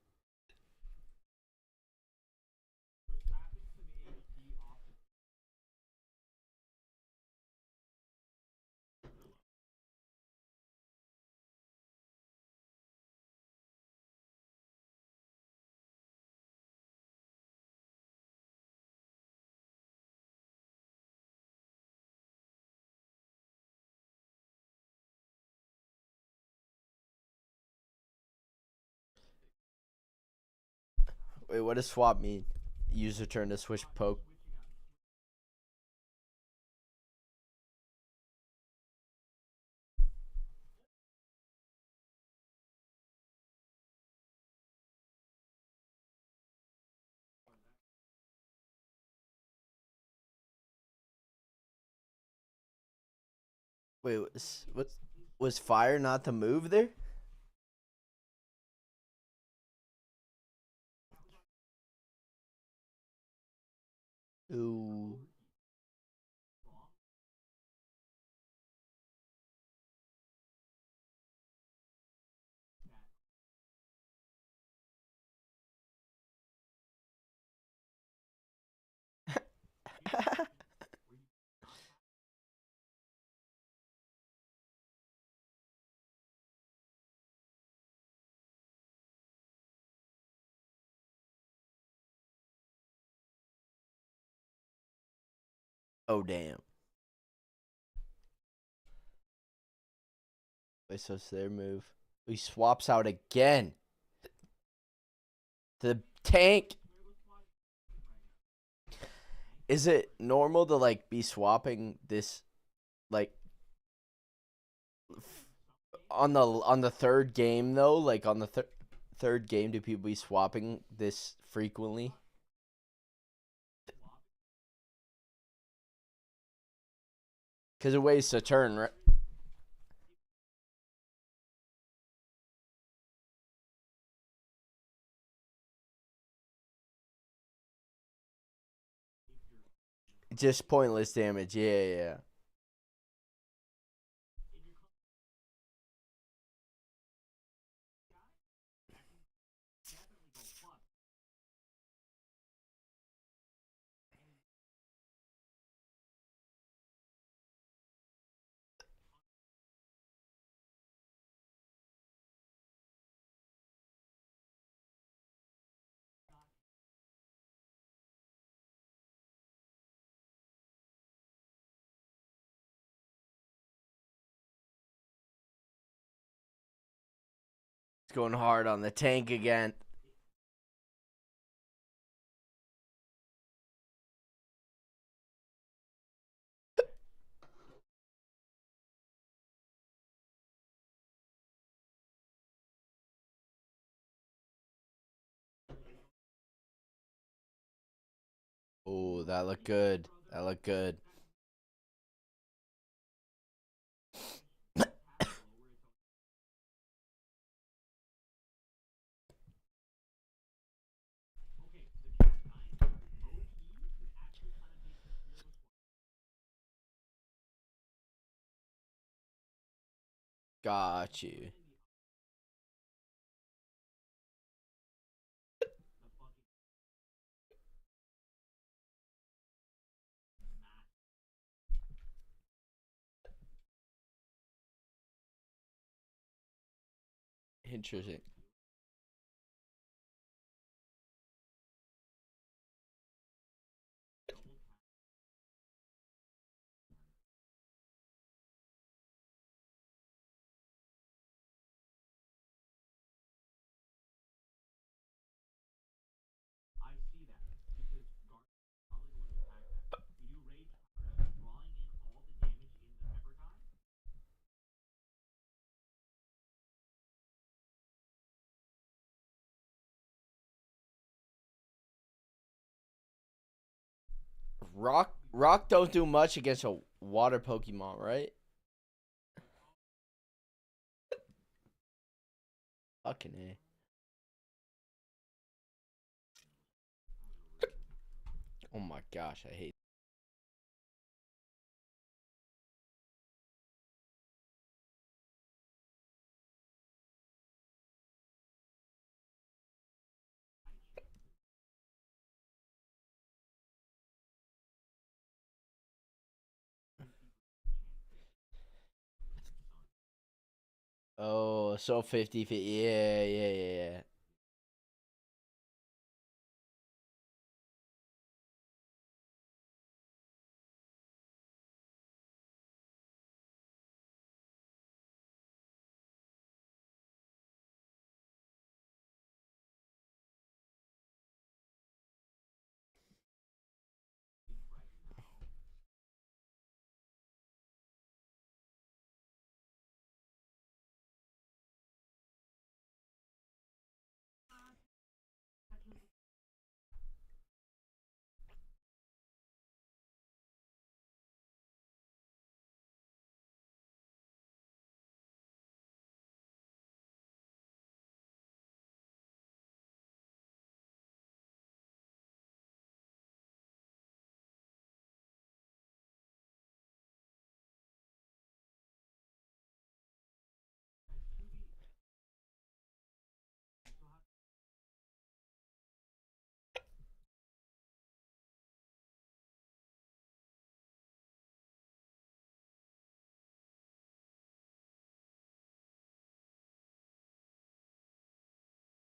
Speaker 1: Wait, what does swap mean? User turn to switch poke. Wait, was fire not the move there? Ooh. Oh damn. Wait, so it's their move. He swaps out again. The tank. Is it normal to like be swapping this like on the third game though? Like on the third game, do people be swapping this frequently? Because it wastes a turn, right? Just pointless damage. Yeah, yeah. It's going hard on the tank again. Oh, that looked good. That looked good. Got you. Interesting. Rock don't do much against a water Pokemon, right? Fucking A. Oh my gosh, I hate Oh, so 50-50. Yeah, yeah, yeah, yeah.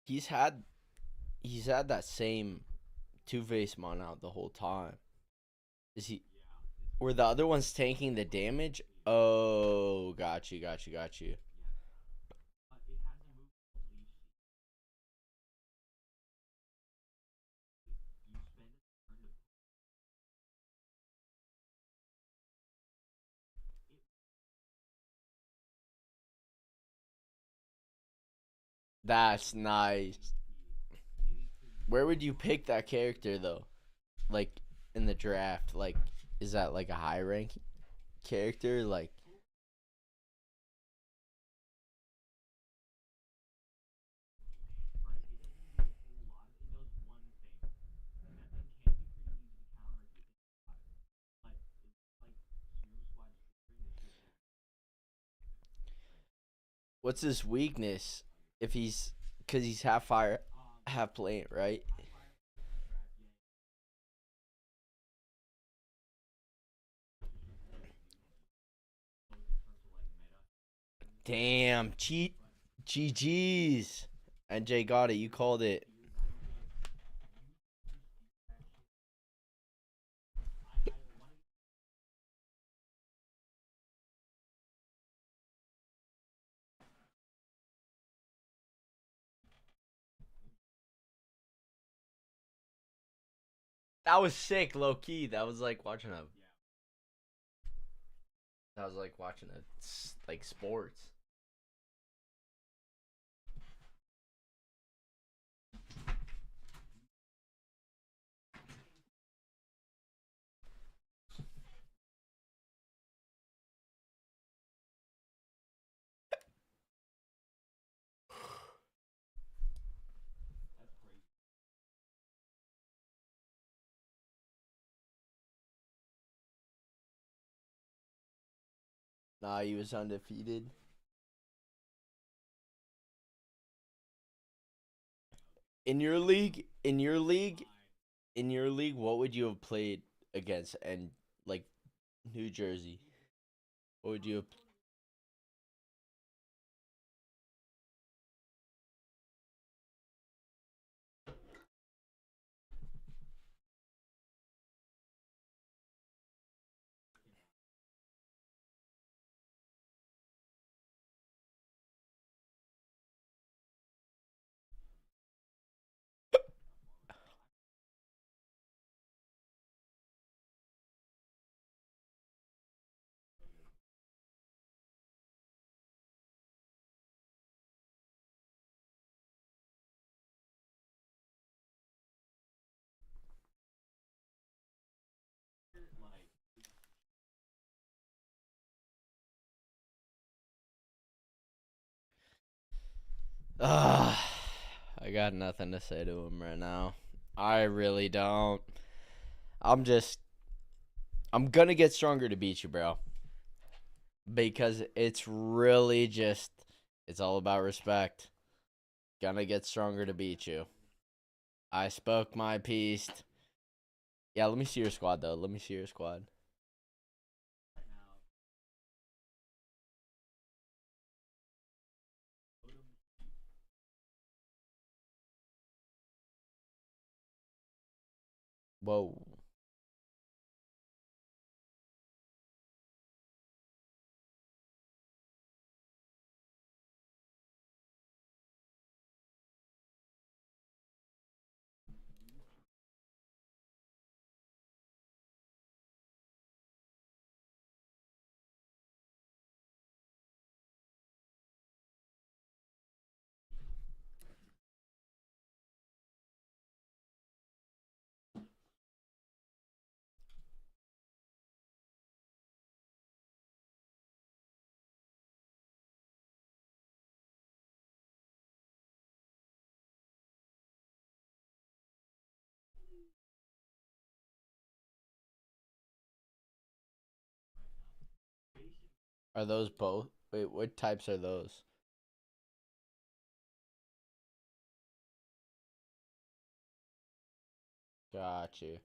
Speaker 1: He's had he's had that same two-face mon out the whole time. Is he? Were the other ones tanking the damage? Oh, got you, got you, got you. That's nice. Where would you pick that character though? Like in the draft? Like, is that like a high rank character? Like, what's his weakness? If he's, cause he's half fire, half plant, right? Damn, cheat, GG's. NJ got it. You called it. That was sick, low key. That was like watching a. That was like watching a like sports. Nah, he was undefeated. In your league, what would you have played against? And like New Jersey, what would you have? Ah, I got nothing to say to him right now. I really don't. I'm just. I'm gonna get stronger to beat you, bro. Because it's really just. It's all about respect. Gonna get stronger to beat you. I spoke my piece. Yeah, let me see your squad though. Let me see your squad. Whoa. Are those both? Wait, what types are those? Got you.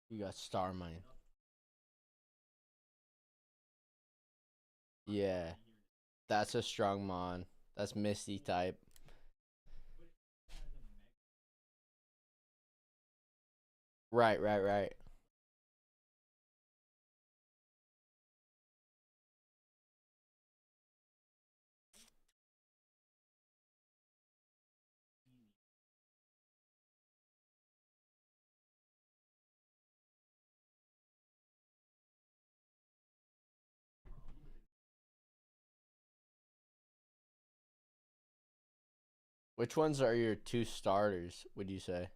Speaker 1: You got Star Mine. Yeah, that's a strong mon. That's Misty type. Right, right, right. Which ones are your two starters, would you say?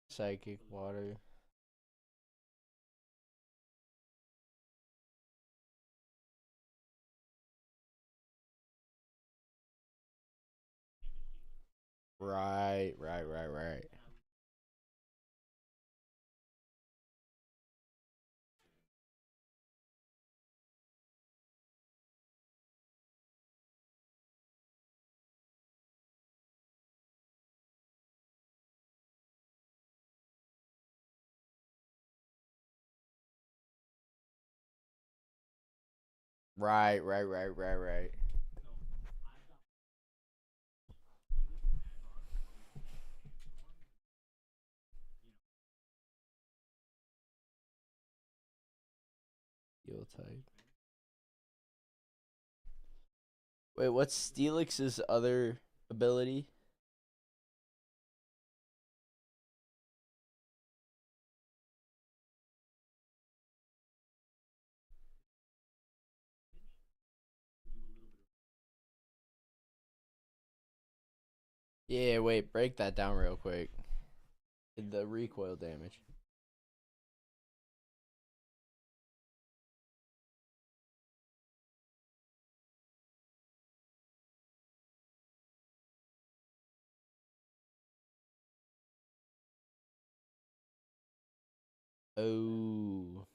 Speaker 1: Psychic, water. Right, right, right, right. Right, right, right, right, right. Heal type. Wait, what's Steelix's other ability? Yeah, wait, break that down real quick. The recoil damage. Oh.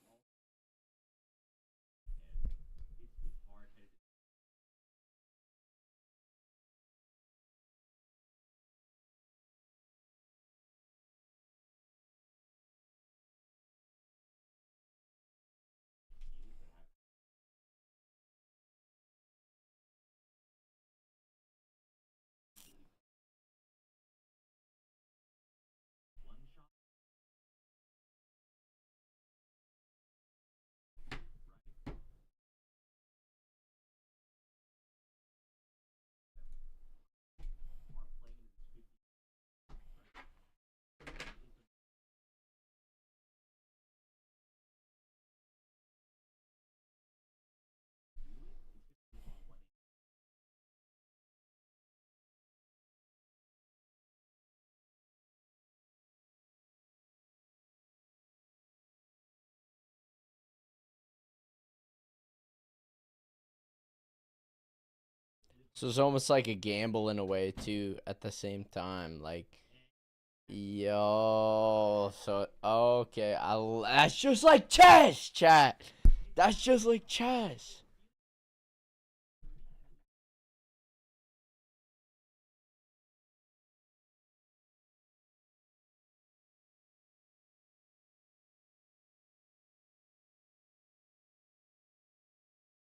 Speaker 1: So it's almost like a gamble in a way too. At the same time, like, yo. So okay, that's just like chess, chat. That's just like chess.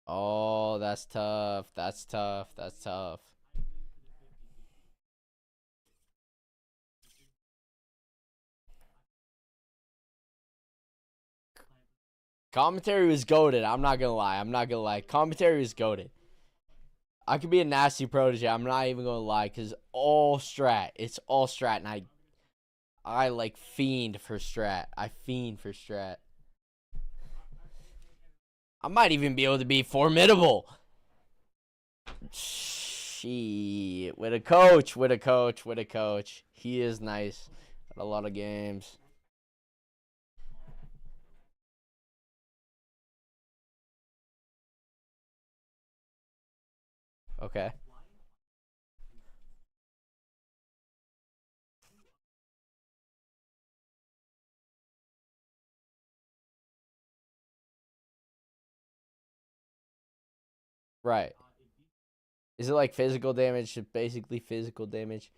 Speaker 1: Oh, that's tough. That's tough. That's tough. Commentary was goated. I'm not gonna lie. I'm not gonna lie. Commentary was goated. I could be a nasty protege. I'm not even gonna lie, cause all strat. It's all strat, and I like fiend for strat. I fiend for strat. I might even be able to be formidable. Shit. With a coach. With a coach. With a coach. He is nice at a lot of games. Okay. Right. Is it like physical damage? Basically physical damage.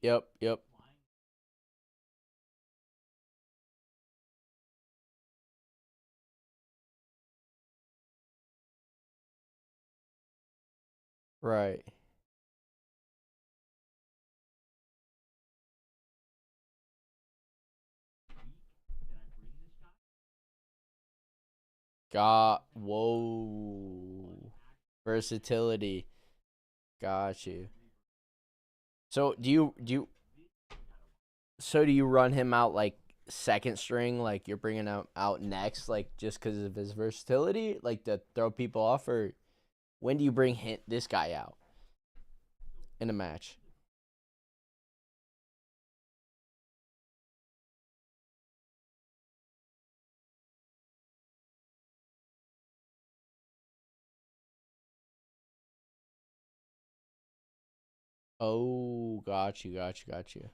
Speaker 1: Yep. Yep. Right. Got. Whoa. Versatility. Got you. So do you run him out like second string, like you're bringing him out next, like just because of his versatility, like to throw people off, or when do you bring this guy out in a match? Oh, got you, got you, got you.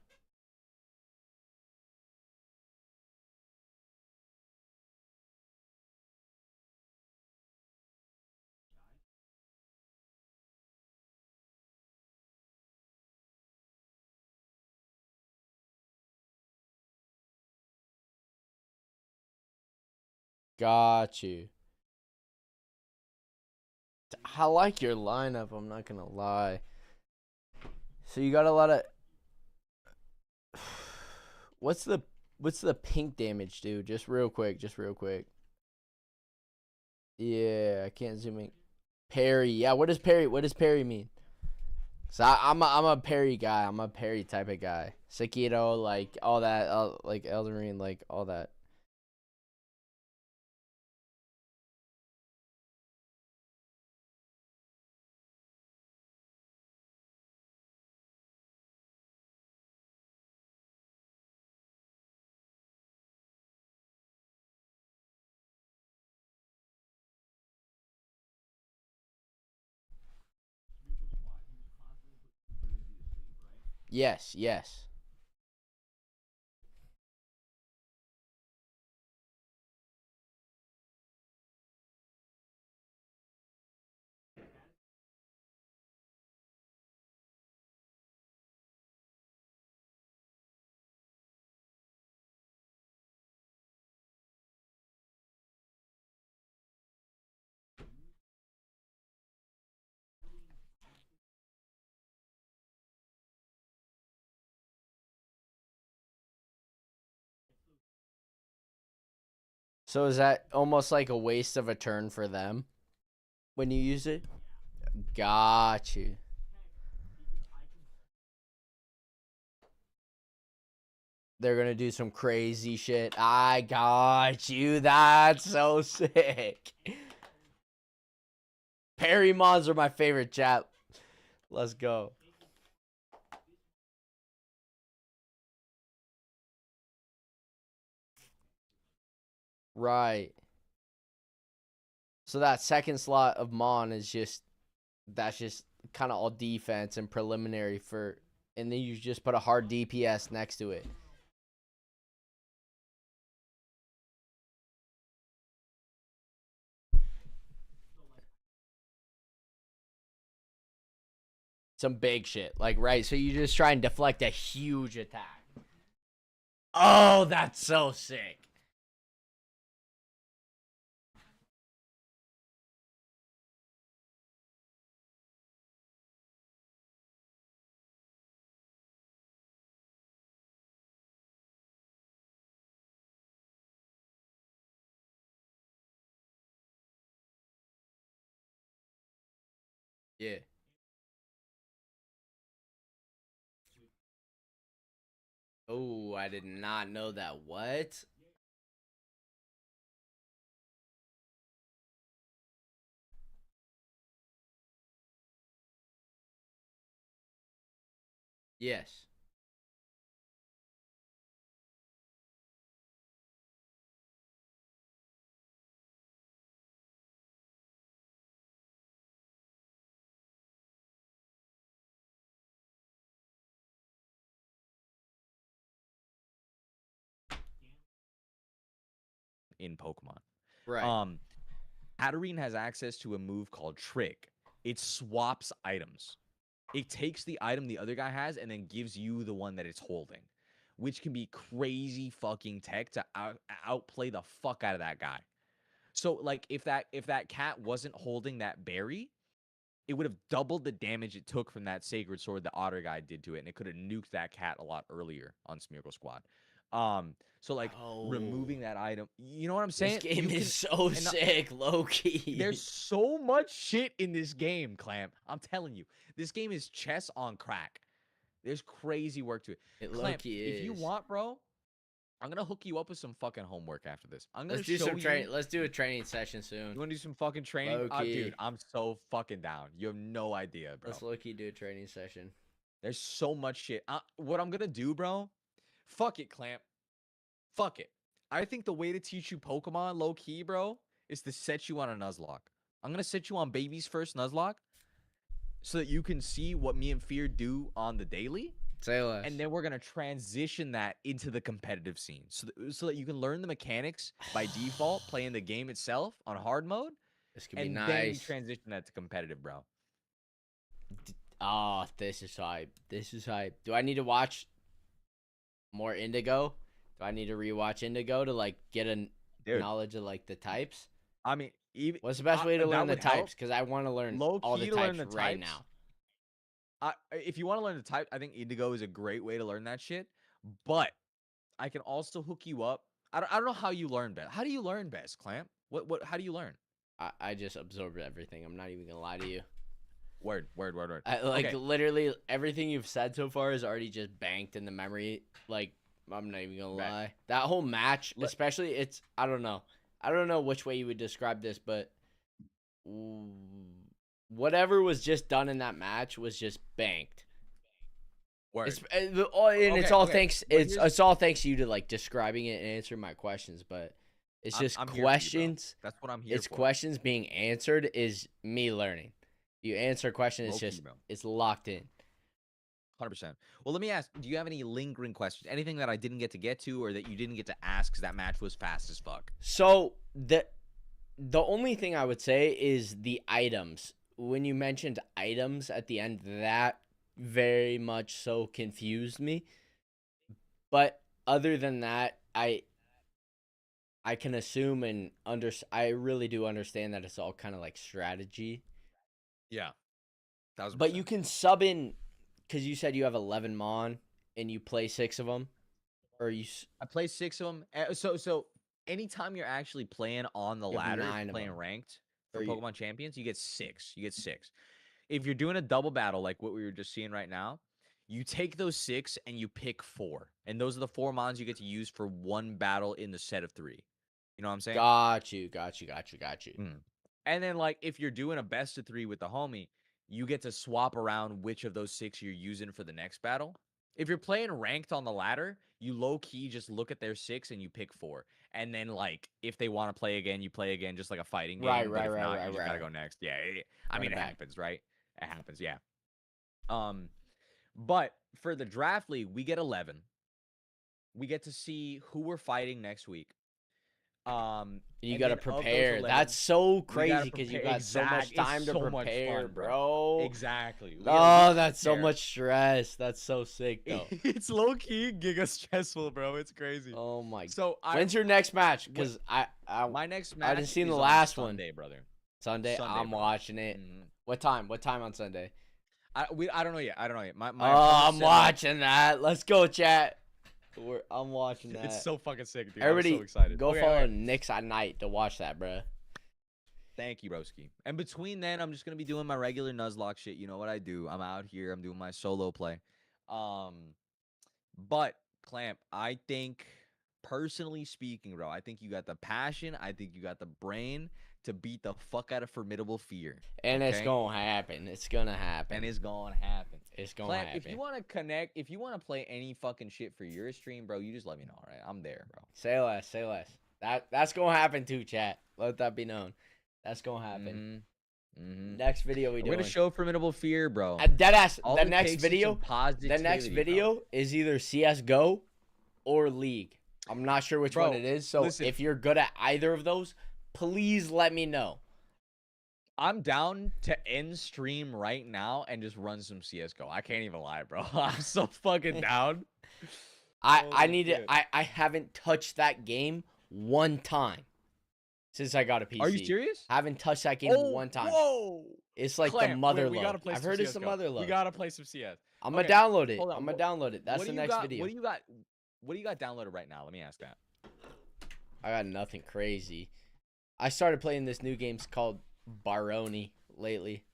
Speaker 1: Got you. I like your lineup. I'm not gonna lie. So you got a lot of. What's the pink damage, dude? Just real quick. Just real quick. Yeah, I can't zoom in. Parry. Yeah, what does parry? What does parry mean? So I'm a parry guy. I'm a parry type of guy. Sekiro, like all that, like Elden Ring, like all that. Yes, yes. So is that almost like a waste of a turn for them when you use it? Got you. They're gonna do some crazy shit. I got you. That's so sick. Parry mons are my favorite, chat. Let's go. Right. So that second slot of mon is just, that's just kind of all defense and preliminary for, and then you just put a hard DPS next to it. Some big shit, like, right? So you just try and deflect a huge attack. Oh, that's so sick. Yeah. Oh, I did not know that. What? Yes.
Speaker 2: In Pokemon.
Speaker 1: Right.
Speaker 2: Hatterene has access to a move called Trick. It swaps items. It takes the item the other guy has and then gives you the one that it's holding, which can be crazy fucking tech to outplay the fuck out of that guy. So like if that cat wasn't holding that berry, it would have doubled the damage it took from that sacred sword the otter guy did to it, and it could have nuked that cat a lot earlier on Smeargle Squad. So like removing that item, you know what I'm saying?
Speaker 1: This game is so sick, low key.
Speaker 2: There's so much shit in this game, Clamp. I'm telling you, this game is chess on crack. There's crazy work to it.
Speaker 1: It
Speaker 2: Clamp,
Speaker 1: low key is.
Speaker 2: if you want, bro, I'm gonna hook you up with some fucking homework after this. I'm gonna
Speaker 1: Let's do
Speaker 2: show
Speaker 1: some training.
Speaker 2: you.
Speaker 1: Let's do a training session soon.
Speaker 2: You wanna do some fucking training? Dude, I'm so fucking down. You have no idea, bro.
Speaker 1: Let's low key do a training session.
Speaker 2: There's so much shit. What I'm gonna do, bro? Fuck it, Clamp. Fuck it. I think the way to teach you Pokemon low key, bro, is to set you on a Nuzlocke. I'm gonna set you on baby's first Nuzlocke so that you can see what me and Fear do on the daily.
Speaker 1: Say less.
Speaker 2: And then we're gonna transition that into the competitive scene, so that you can learn the mechanics by default, playing the game itself on hard mode.
Speaker 1: This could be
Speaker 2: and
Speaker 1: nice.
Speaker 2: Then we transition that to competitive, bro.
Speaker 1: Oh, this is hype. This is hype. Do I need to watch more Indigo? Do I need to rewatch Indigo to like get a knowledge of like the types?
Speaker 2: I mean, even
Speaker 1: what's the best way to learn the types? Because I want to learn all the types right now.
Speaker 2: If you want to learn the type, I think Indigo is a great way to learn that shit. But I can also hook you up. I don't know how you learn best. How do you learn best, Clamp? How do you learn?
Speaker 1: I just absorb everything. I'm not even gonna lie to you.
Speaker 2: Word.
Speaker 1: Okay. Literally everything you've said so far is already just banked in the memory. Like, I'm not even gonna lie. That whole match, especially, I don't know which way you would describe this, but whatever was just done in that match was just banked.
Speaker 2: Word.
Speaker 1: It's all thanks to you to like describing it and answering my questions, but it's just
Speaker 2: I'm
Speaker 1: questions.
Speaker 2: That's what I'm here for.
Speaker 1: It's questions being answered is me learning. You answer a question, it's locked in.
Speaker 2: 100%. Well, let me ask, do you have any lingering questions? Anything that I didn't get to get to or that you didn't get to ask because that match was fast as fuck?
Speaker 1: So the only thing I would say is the items. When you mentioned items at the end, that very much so confused me. But other than that, I can assume and I really do understand that it's all kind of like strategy.
Speaker 2: Yeah. 1000%.
Speaker 1: But you can sub in, because you said you have 11 Mon and you play 6 of them, or
Speaker 2: I play 6 of them. So anytime you're actually playing on the ladder, playing ranked for Pokemon Champions, you get 6. If you're doing a double battle like what we were just seeing right now, You take those 6 and you pick 4. And those are the 4 mons you get to use for one battle in the set of 3. You know what I'm saying?
Speaker 1: Got you.
Speaker 2: And then, like, if you're doing a best of 3 with the homie, you get to swap around which of those 6 you're using for the next battle. If you're playing ranked on the ladder, you low-key just look at their 6 and you pick 4. And then, like, if they want to play again, you play again, just like a fighting game.
Speaker 1: Right,
Speaker 2: But if not,
Speaker 1: right,
Speaker 2: you just gotta go
Speaker 1: right.
Speaker 2: next. Yeah, I
Speaker 1: Run
Speaker 2: mean,
Speaker 1: it
Speaker 2: it
Speaker 1: back.
Speaker 2: happens, right? It happens, yeah. But for the draft league, we get 11. We get to see who we're fighting next week.
Speaker 1: You
Speaker 2: And
Speaker 1: gotta
Speaker 2: then of those
Speaker 1: prepare.
Speaker 2: 11,
Speaker 1: That's so
Speaker 2: we gotta
Speaker 1: crazy because you
Speaker 2: prepare.
Speaker 1: got so much
Speaker 2: It's
Speaker 1: time to
Speaker 2: so much
Speaker 1: prepare,
Speaker 2: fun,
Speaker 1: bro.
Speaker 2: Exactly.
Speaker 1: Oh, that's so much stress. That's so sick, though.
Speaker 2: It's low key giga stressful, bro. It's crazy.
Speaker 1: Oh my.
Speaker 2: So
Speaker 1: when's your next match? Because
Speaker 2: my next match
Speaker 1: I didn't see
Speaker 2: is
Speaker 1: the
Speaker 2: on
Speaker 1: last
Speaker 2: Sunday,
Speaker 1: one.
Speaker 2: brother.
Speaker 1: Sunday. I'm
Speaker 2: bro.
Speaker 1: watching it. What time? What time on Sunday?
Speaker 2: I don't know yet. My
Speaker 1: I'm watching that. Let's go, chat. I'm watching that.
Speaker 2: It's so fucking sick, dude.
Speaker 1: Everybody,
Speaker 2: I'm so excited.
Speaker 1: go follow Nick's at night to watch that, bro.
Speaker 2: Thank you, broski. And between then, I'm just gonna be doing my regular Nuzlocke shit. You know what I do? I'm out here. I'm doing my solo play. But Clamp, I think, personally speaking, bro, I think you got the passion. I think you got the brain to beat the fuck out of Formidable Fear.
Speaker 1: And it's gonna happen. It's gonna happen.
Speaker 2: And it's gonna happen.
Speaker 1: It's gonna
Speaker 2: Clamp,
Speaker 1: happen.
Speaker 2: if you want to connect, if you want to play any fucking shit for your stream, bro, you just let me know, all right? I'm there, bro.
Speaker 1: Say less. Say less. That's gonna happen too, chat. Let that be known. That's gonna happen. Next video
Speaker 2: We're gonna show Formidable Fear, bro.
Speaker 1: Deadass.
Speaker 2: All
Speaker 1: The
Speaker 2: it
Speaker 1: next
Speaker 2: takes is
Speaker 1: video.
Speaker 2: some positivity,
Speaker 1: The next video is either CS:GO or League. I'm not sure which one it is. So
Speaker 2: listen.
Speaker 1: if you're good at either of those, please let me know.
Speaker 2: I'm down to end stream right now and just run some CS:GO. I can't even lie, bro. I'm so fucking down.
Speaker 1: I need to. I haven't touched that game one time since I got a PC.
Speaker 2: Are you serious?
Speaker 1: I haven't touched that game one time.
Speaker 2: Whoa!
Speaker 1: It's like
Speaker 2: Clamp,
Speaker 1: the mother
Speaker 2: we
Speaker 1: load.
Speaker 2: gotta play
Speaker 1: I've
Speaker 2: some
Speaker 1: heard it's
Speaker 2: CS:GO.
Speaker 1: the mother load.
Speaker 2: We gotta play some CS.
Speaker 1: I'm gonna download it.
Speaker 2: Hold on.
Speaker 1: I'm gonna download it. That's the next video.
Speaker 2: What do you got? What do you got downloaded right now? Let me ask that.
Speaker 1: I got nothing crazy. I started playing this new game called Baroni lately.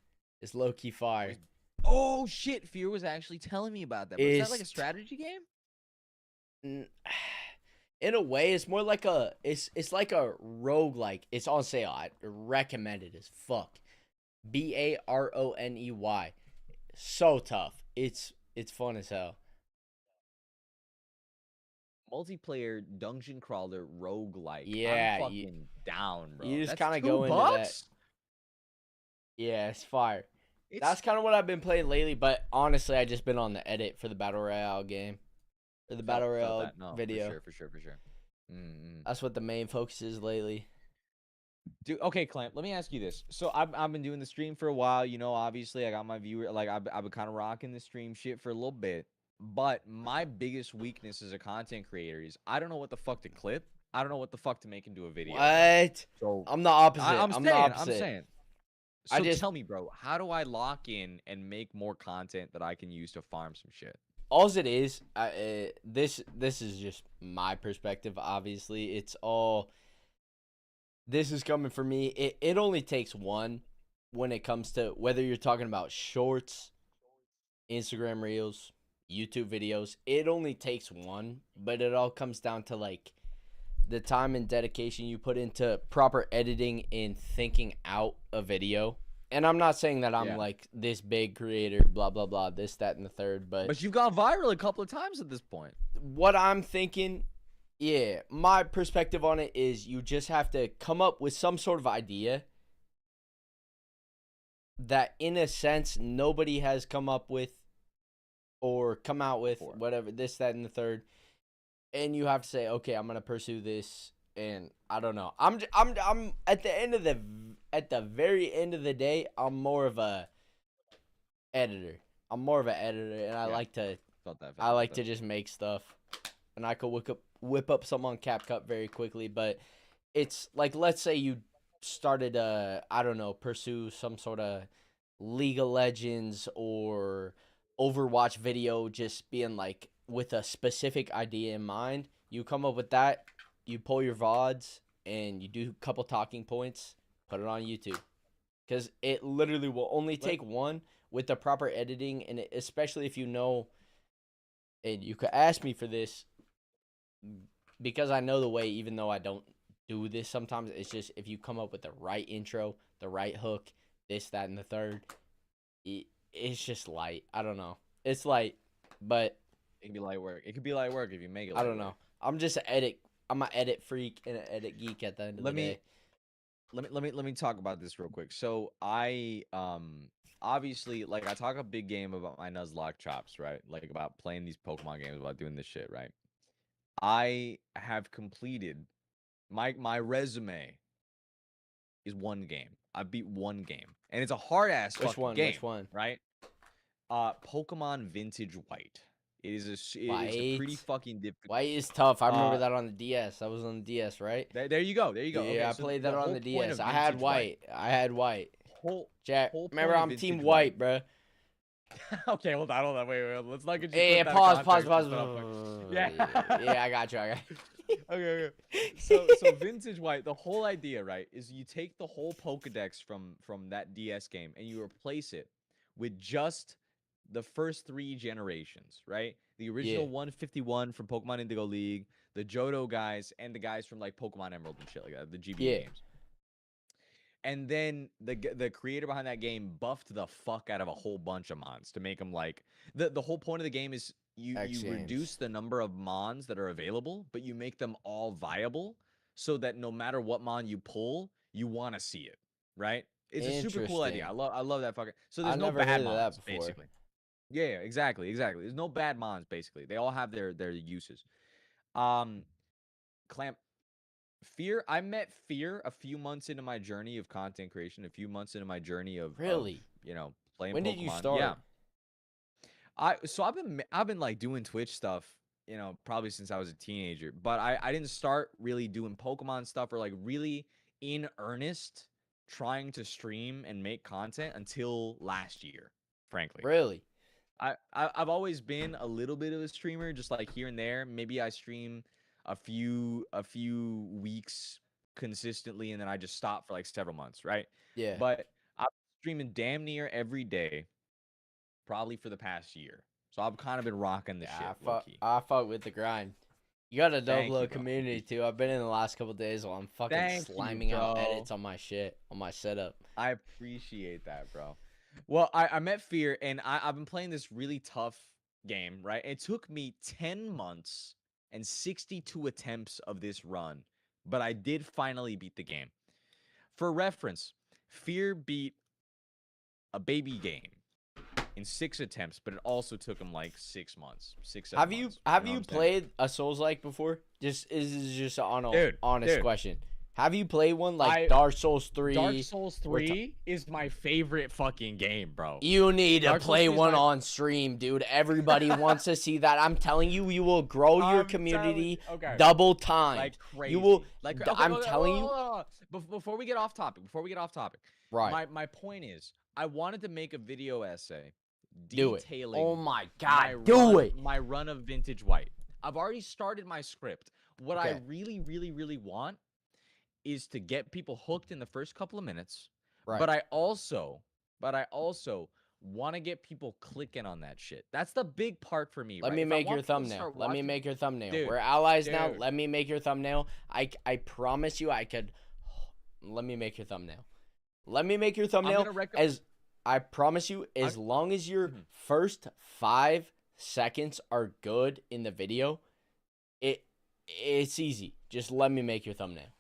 Speaker 1: It's low key fire.
Speaker 2: Oh shit! Fear was actually telling me about that. Is that like a strategy game?
Speaker 1: In a way, it's more like it's like a roguelike. It's on sale. I recommend it as fuck. Barony. So tough. It's fun as hell.
Speaker 2: Multiplayer dungeon crawler roguelike.
Speaker 1: Yeah,
Speaker 2: I'm fucking down, bro.
Speaker 1: You just kind of go into that. Yeah, it's fire. That's kind of what I've been playing lately, but honestly, I just been on the edit for the Battle Royale game. For the Battle Royale video.
Speaker 2: For sure.
Speaker 1: That's what the main focus is lately.
Speaker 2: Dude, okay, Clamp, let me ask you this. So I've been doing the stream for a while, you know, obviously I got my viewer, like I've been kind of rocking the stream shit for a little bit. But my biggest weakness as a content creator is I don't know what the fuck to clip. I don't know what the fuck to make into a video.
Speaker 1: What?
Speaker 2: So
Speaker 1: I'm the opposite.
Speaker 2: I'm
Speaker 1: the opposite.
Speaker 2: I'm saying. So tell me, bro, how do I lock in and make more content that I can use to farm some shit?
Speaker 1: All it is, this is just my perspective, obviously. It's all, this is coming from me. It only takes one when it comes to whether you're talking about shorts, Instagram reels, YouTube videos. It only takes one, but it all comes down to like the time and dedication you put into proper editing and thinking out a video. And I'm not saying that I'm like this big creator, blah, blah, blah, this, that, and the third. But
Speaker 2: you've gone viral a couple of times at this point.
Speaker 1: What I'm thinking, my perspective on it is you just have to come up with some sort of idea that, in a sense, nobody has come up with or come out with, whatever, this, that, and the third. And you have to say, okay, I'm gonna pursue this, and I don't know. I'm at the very end of the day, I'm more of a editor. And I like to just make stuff, and I could whip up something on CapCut very quickly. But it's like, let's say you started pursue some sort of League of Legends or Overwatch video, just being like with a specific idea in mind. You come up with that, you pull your VODs, and you do a couple talking points, put it on YouTube. Because it literally will only take one with the proper editing, and especially if you know, and you could ask me for this because I know the way, even though I don't do this sometimes. It's just if you come up with the right intro, the right hook, this, that, and the third, it's just light. I don't know. It's light, but
Speaker 2: It can be light work. It could be light work if you make it.
Speaker 1: I don't know. I'm just I'm an edit freak and an edit geek at the end of the day.
Speaker 2: Let me talk about this real quick. So I obviously, like, I talk a big game about my Nuzlocke chops, right? Like about playing these Pokemon games, about doing this shit, right? I have completed my resume is one game. I beat one game, and it's a hard ass fucking game.
Speaker 1: Which one?
Speaker 2: Right? Pokemon Vintage White. It's a pretty fucking difficult.
Speaker 1: White is tough. I remember that on the DS. I was on the DS, right?
Speaker 2: There you go. There you go.
Speaker 1: Yeah,
Speaker 2: okay,
Speaker 1: I
Speaker 2: so
Speaker 1: played that on the DS. I had
Speaker 2: White.
Speaker 1: I had White. Jack,
Speaker 2: whole
Speaker 1: remember
Speaker 2: point
Speaker 1: I'm
Speaker 2: of
Speaker 1: Team
Speaker 2: Vintage
Speaker 1: White, bro.
Speaker 2: Okay, hold on. Wait. Let's not get you.
Speaker 1: Hey, pause.
Speaker 2: Yeah.
Speaker 1: Yeah, I got you.
Speaker 2: Okay. So Vintage White, the whole idea, right, is you take the whole Pokedex from that DS game and you replace it with just the first 3 generations, right? The original 151 from Pokemon Indigo League, the Johto guys, and the guys from like Pokemon Emerald and shit like that, the GBA games. And then the creator behind that game buffed the fuck out of a whole bunch of mons to make them like the whole point of the game is you reduce the number of mons that are available, but you make them all viable so that no matter what mon you pull, you want to see it, right? It's a super cool idea. I love that fucking. So there's no bad mons basically. Yeah, exactly. There's no bad mons basically. They all have their uses. Clamp Fear. I met Fear a few months into my journey of content creation, a few months into my journey of playing Pokemon.
Speaker 1: When did you start?
Speaker 2: Yeah. I've been like doing Twitch stuff, probably since I was a teenager. But I didn't start really doing Pokemon stuff or like really in earnest trying to stream and make content until last year, frankly.
Speaker 1: Really?
Speaker 2: I've always been a little bit of a streamer, just like here and there. Maybe I stream a few weeks consistently, and then I just stop for like several months, right?
Speaker 1: Yeah.
Speaker 2: But I'm streaming damn near every day, probably for the past year. So I've kind of been rocking the shit.
Speaker 1: I fuck with the grind. You got a dope little community too. I've been in the last couple days while I'm fucking sliming out edits on my shit, on my setup.
Speaker 2: I appreciate that, bro. Well, I met Fear, and I've been playing this really tough game, right? It took me 10 months and 62 attempts of this run, but I did finally beat the game. For reference, Fear beat a baby game in 6 attempts, but it also took him like 6 months, 7 months.
Speaker 1: Have you played a Souls-like before? This is just an honest question. Have you played one like Dark Souls 3?
Speaker 2: Dark Souls 3 is my favorite fucking game, bro.
Speaker 1: You need to play one on stream, dude. Everybody wants to see that. I'm telling you, you will grow your community double time.
Speaker 2: Like crazy.
Speaker 1: You will.
Speaker 2: I'm telling you. Before we get off topic.
Speaker 1: Right.
Speaker 2: My point is, I wanted to make a video essay
Speaker 1: detailing. Oh my god,
Speaker 2: my run of Vintage White. I've already started my script. What I really, really, really want is to get people hooked in the first couple of minutes. Right. But I also want to get people clicking on that shit. That's the big part for me.
Speaker 1: Let me make your thumbnail. Dude, we're allies now. Let me make your thumbnail. I promise you I could. Let me make your thumbnail. I promise you, as long as your first 5 seconds are good in the video, it's easy. Just let me make your thumbnail.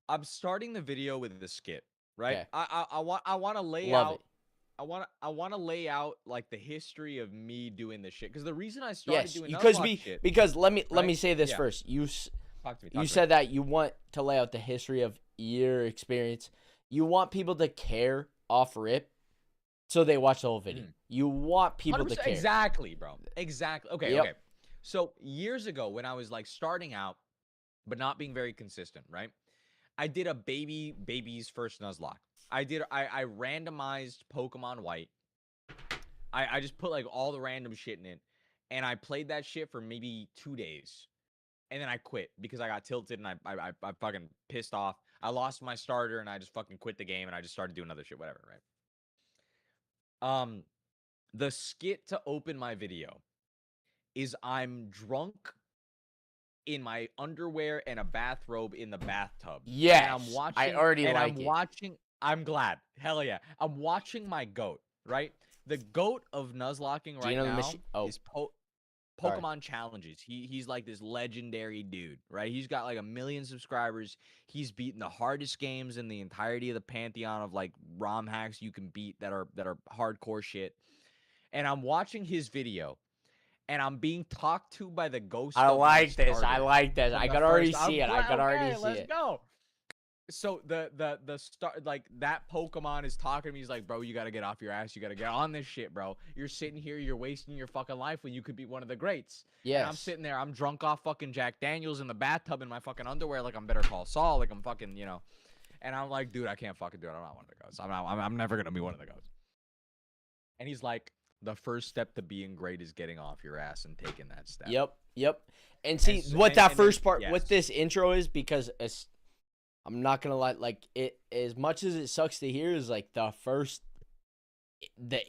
Speaker 2: I'm starting the video with the skit, right?
Speaker 1: Okay.
Speaker 2: I want to lay
Speaker 1: Love
Speaker 2: out.
Speaker 1: it.
Speaker 2: I want to lay out like the history of me doing this shit, because the reason I started doing shit.
Speaker 1: Because let me say this first. You said that you want to lay out the history of your experience. You want people to care off rip, so they watch the whole video. You want people to care.
Speaker 2: Exactly, bro. Exactly. Okay. So years ago, when I was like starting out, but not being very consistent, right? I did a baby's first Nuzlocke. I randomized Pokemon White. I just put like all the random shit in it, and I played that shit for maybe 2 days, and then I quit because I got tilted and I fucking pissed off. I lost my starter and I just fucking quit the game and I just started doing other shit, whatever, right? The skit to open my video is I'm drunk in my underwear and a bathrobe in the bathtub.
Speaker 1: Yes,
Speaker 2: and I'm watching.
Speaker 1: I already
Speaker 2: and
Speaker 1: like
Speaker 2: I'm
Speaker 1: it.
Speaker 2: watching. I'm glad. Hell yeah. I'm watching my goat. Right. The goat of Nuzlocking right
Speaker 1: Gino the
Speaker 2: now
Speaker 1: Machine. Oh,
Speaker 2: is
Speaker 1: sorry.
Speaker 2: Pokemon challenges. He's like this legendary dude, right? He's got like 1 million subscribers. He's beaten the hardest games in the entirety of the pantheon of like ROM hacks you can beat that are hardcore shit. And I'm watching his video, and I'm being talked to by the ghost
Speaker 1: I
Speaker 2: of my
Speaker 1: like this. I
Speaker 2: starter
Speaker 1: like this.
Speaker 2: from
Speaker 1: I
Speaker 2: the
Speaker 1: could already
Speaker 2: first. I'm
Speaker 1: see it. I
Speaker 2: glad.
Speaker 1: could already
Speaker 2: Okay,
Speaker 1: see
Speaker 2: let's
Speaker 1: it.
Speaker 2: go. So the start, like, that Pokemon is talking to me. He's like, bro, you gotta get off your ass. You gotta get on this shit, bro. You're sitting here, you're wasting your fucking life when you could be one of the greats. And I'm
Speaker 1: Yes.
Speaker 2: sitting there, I'm drunk off fucking Jack Daniels in the bathtub in my fucking underwear, like I'm Better Call Saul, like I'm fucking, And I'm like, dude, I can't fucking do it. I'm not one of the ghosts. I'm never gonna be one of the ghosts. And he's like, the first step to being great is getting off your ass and taking that step.
Speaker 1: Yep. And see what that first part, what this intro is, because I'm not gonna lie, like, it, as much as it sucks to hear, is like the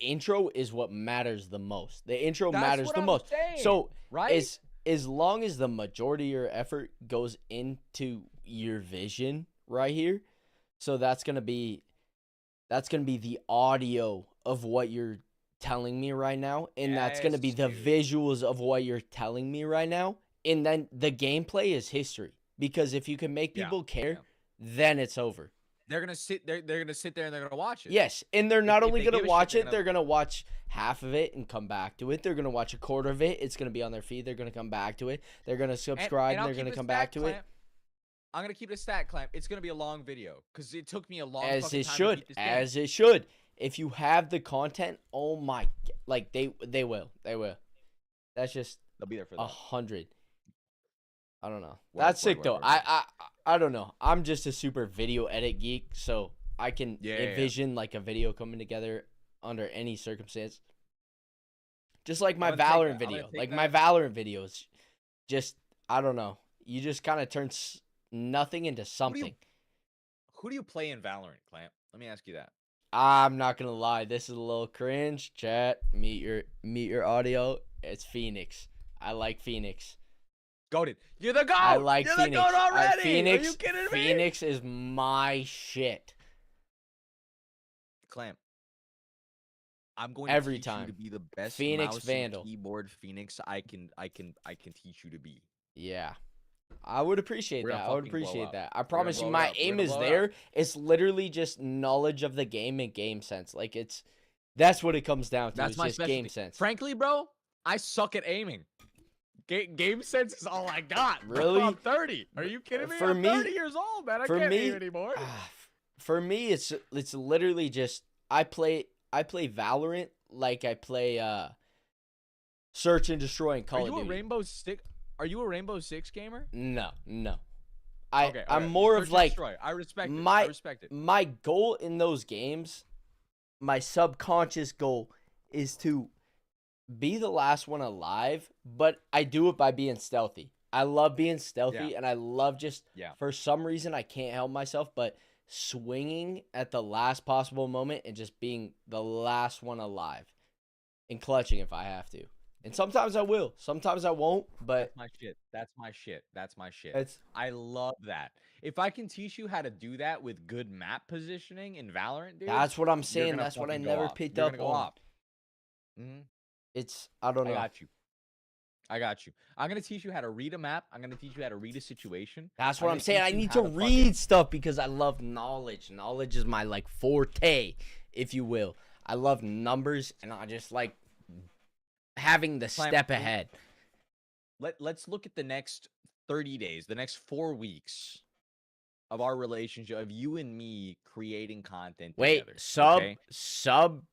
Speaker 1: intro is what matters the most. The intro matters the most. So
Speaker 2: right?
Speaker 1: as long as the majority of your effort goes into your vision right here, so that's gonna be the audio of what you're telling me right now, and that's gonna be the visuals of what you're telling me right now, and then the gameplay is history. Because if you can make people care, then it's over.
Speaker 2: They're gonna sit there. They're gonna sit there and they're gonna watch it.
Speaker 1: Yes, and they're not only gonna watch it, they're gonna watch half of it and come back to it. They're gonna watch a quarter of it. It's gonna be on their feed. They're gonna come back to it. They're gonna subscribe and they're gonna come back to it.
Speaker 2: I'm gonna keep it a stat, Clamp. It's gonna be a long video because it took me a long
Speaker 1: as
Speaker 2: fucking
Speaker 1: it
Speaker 2: time
Speaker 1: should,
Speaker 2: to beat this game.
Speaker 1: as it should. If you have the content, oh my, like they will. That's just
Speaker 2: they'll be there for that.
Speaker 1: 100. I don't know. That's sick though. I don't know. I'm just a super video edit geek, so I can envision like a video coming together under any circumstance. Just like my Valorant video. Like my Valorant videos, just, I don't know. You just kind of turn nothing into something.
Speaker 2: Who do you play in Valorant, Clamp? Let me ask you that.
Speaker 1: I'm not gonna lie. This is a little cringe. Chat, mute your audio. It's Phoenix. I like Phoenix.
Speaker 2: Goated. You're the goat.
Speaker 1: I like
Speaker 2: You're
Speaker 1: Phoenix.
Speaker 2: The goat already.
Speaker 1: Phoenix,
Speaker 2: are you kidding me?
Speaker 1: Phoenix is my shit.
Speaker 2: Clamp. I'm going to
Speaker 1: every
Speaker 2: teach
Speaker 1: time
Speaker 2: you to be the best
Speaker 1: Phoenix
Speaker 2: mouse
Speaker 1: Vandal
Speaker 2: and keyboard Phoenix I can teach you to be.
Speaker 1: Yeah. I would appreciate that. I would appreciate that. I promise you, my aim is there. It's literally just knowledge of the game and game sense. Like, that's what it comes down to.
Speaker 2: That's my
Speaker 1: just game sense.
Speaker 2: Frankly, bro, I suck at aiming. Game sense is all I got.
Speaker 1: Really?
Speaker 2: Bro, I'm 30. Are you kidding me? I'm 30 years old, man. I can't aim anymore.
Speaker 1: For me, it's literally just I play Valorant like I play Search and Destroy in Call of Duty.
Speaker 2: Are you a Rainbow Six gamer?
Speaker 1: No.
Speaker 2: Okay,
Speaker 1: I'm more of like
Speaker 2: I respect it.
Speaker 1: My goal in those games, my subconscious goal is to be the last one alive, but I do it by being stealthy. I love being stealthy, and I love just for some reason I can't help myself, but swinging at the last possible moment and just being the last one alive and clutching if I have to. And sometimes I will, sometimes I won't, but
Speaker 2: That's my shit. I love that. If I can teach you how to do that with good map positioning in Valorant, dude,
Speaker 1: that's what I'm saying. That's what I never picked up on. It's, I don't know.
Speaker 2: I got you. I'm going to teach you how to read a map. I'm going to teach you how to read a situation.
Speaker 1: That's what I'm saying. I need to read stuff because I love knowledge. Knowledge is my, like, forte, if you will. I love numbers, and I just like having the step ahead.
Speaker 2: Let's look at the next 30 days, the next 4 weeks of our relationship, of you and me creating content together.
Speaker 1: Sub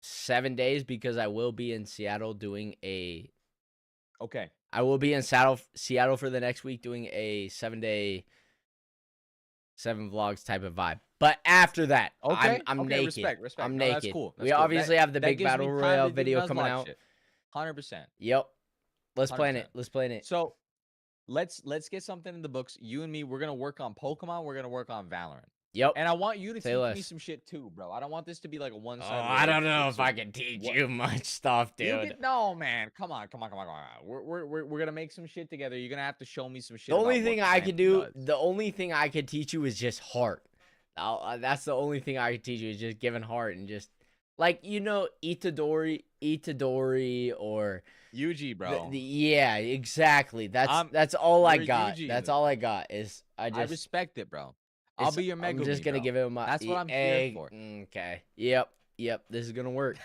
Speaker 1: 7 days, because I will be in Seattle doing a...
Speaker 2: Okay.
Speaker 1: I will be in Seattle for the next week doing a 7-day, 7 vlogs type of vibe. But after that, I'm naked.
Speaker 2: Respect.
Speaker 1: I'm
Speaker 2: no,
Speaker 1: naked.
Speaker 2: That's cool.
Speaker 1: We obviously have the big Battle Royale video coming out.
Speaker 2: 100%.
Speaker 1: Yep. Let's
Speaker 2: 100%.
Speaker 1: plan it.
Speaker 2: So let's get something in the books. You and me, we're going to work on Pokemon. We're going to work on Valorant.
Speaker 1: Yep.
Speaker 2: And I want you to
Speaker 1: Say
Speaker 2: teach
Speaker 1: less.
Speaker 2: me some shit too, bro. I don't want this to be like a
Speaker 1: Oh,
Speaker 2: one-sided
Speaker 1: I don't know
Speaker 2: relationship,
Speaker 1: if
Speaker 2: so
Speaker 1: I can teach
Speaker 2: what-
Speaker 1: you much stuff,
Speaker 2: You
Speaker 1: dude.
Speaker 2: can, no, man. Come on. We're gonna make some shit together. You're gonna have to show me some shit.
Speaker 1: The only
Speaker 2: about
Speaker 1: thing
Speaker 2: what
Speaker 1: I could
Speaker 2: clamping
Speaker 1: do,
Speaker 2: does.
Speaker 1: the only thing I could teach you is just heart. That's the only thing I could teach you is just giving heart and just like Itadori, or
Speaker 2: UG, bro.
Speaker 1: yeah, exactly. That's all I
Speaker 2: you're
Speaker 1: got.
Speaker 2: Yuji in
Speaker 1: That's
Speaker 2: this.
Speaker 1: all I got is
Speaker 2: I respect it, bro. I'll be your Megumi,
Speaker 1: I'm just gonna
Speaker 2: bro.
Speaker 1: give it my.
Speaker 2: That's what I'm here for.
Speaker 1: Okay. Yep. This is gonna work.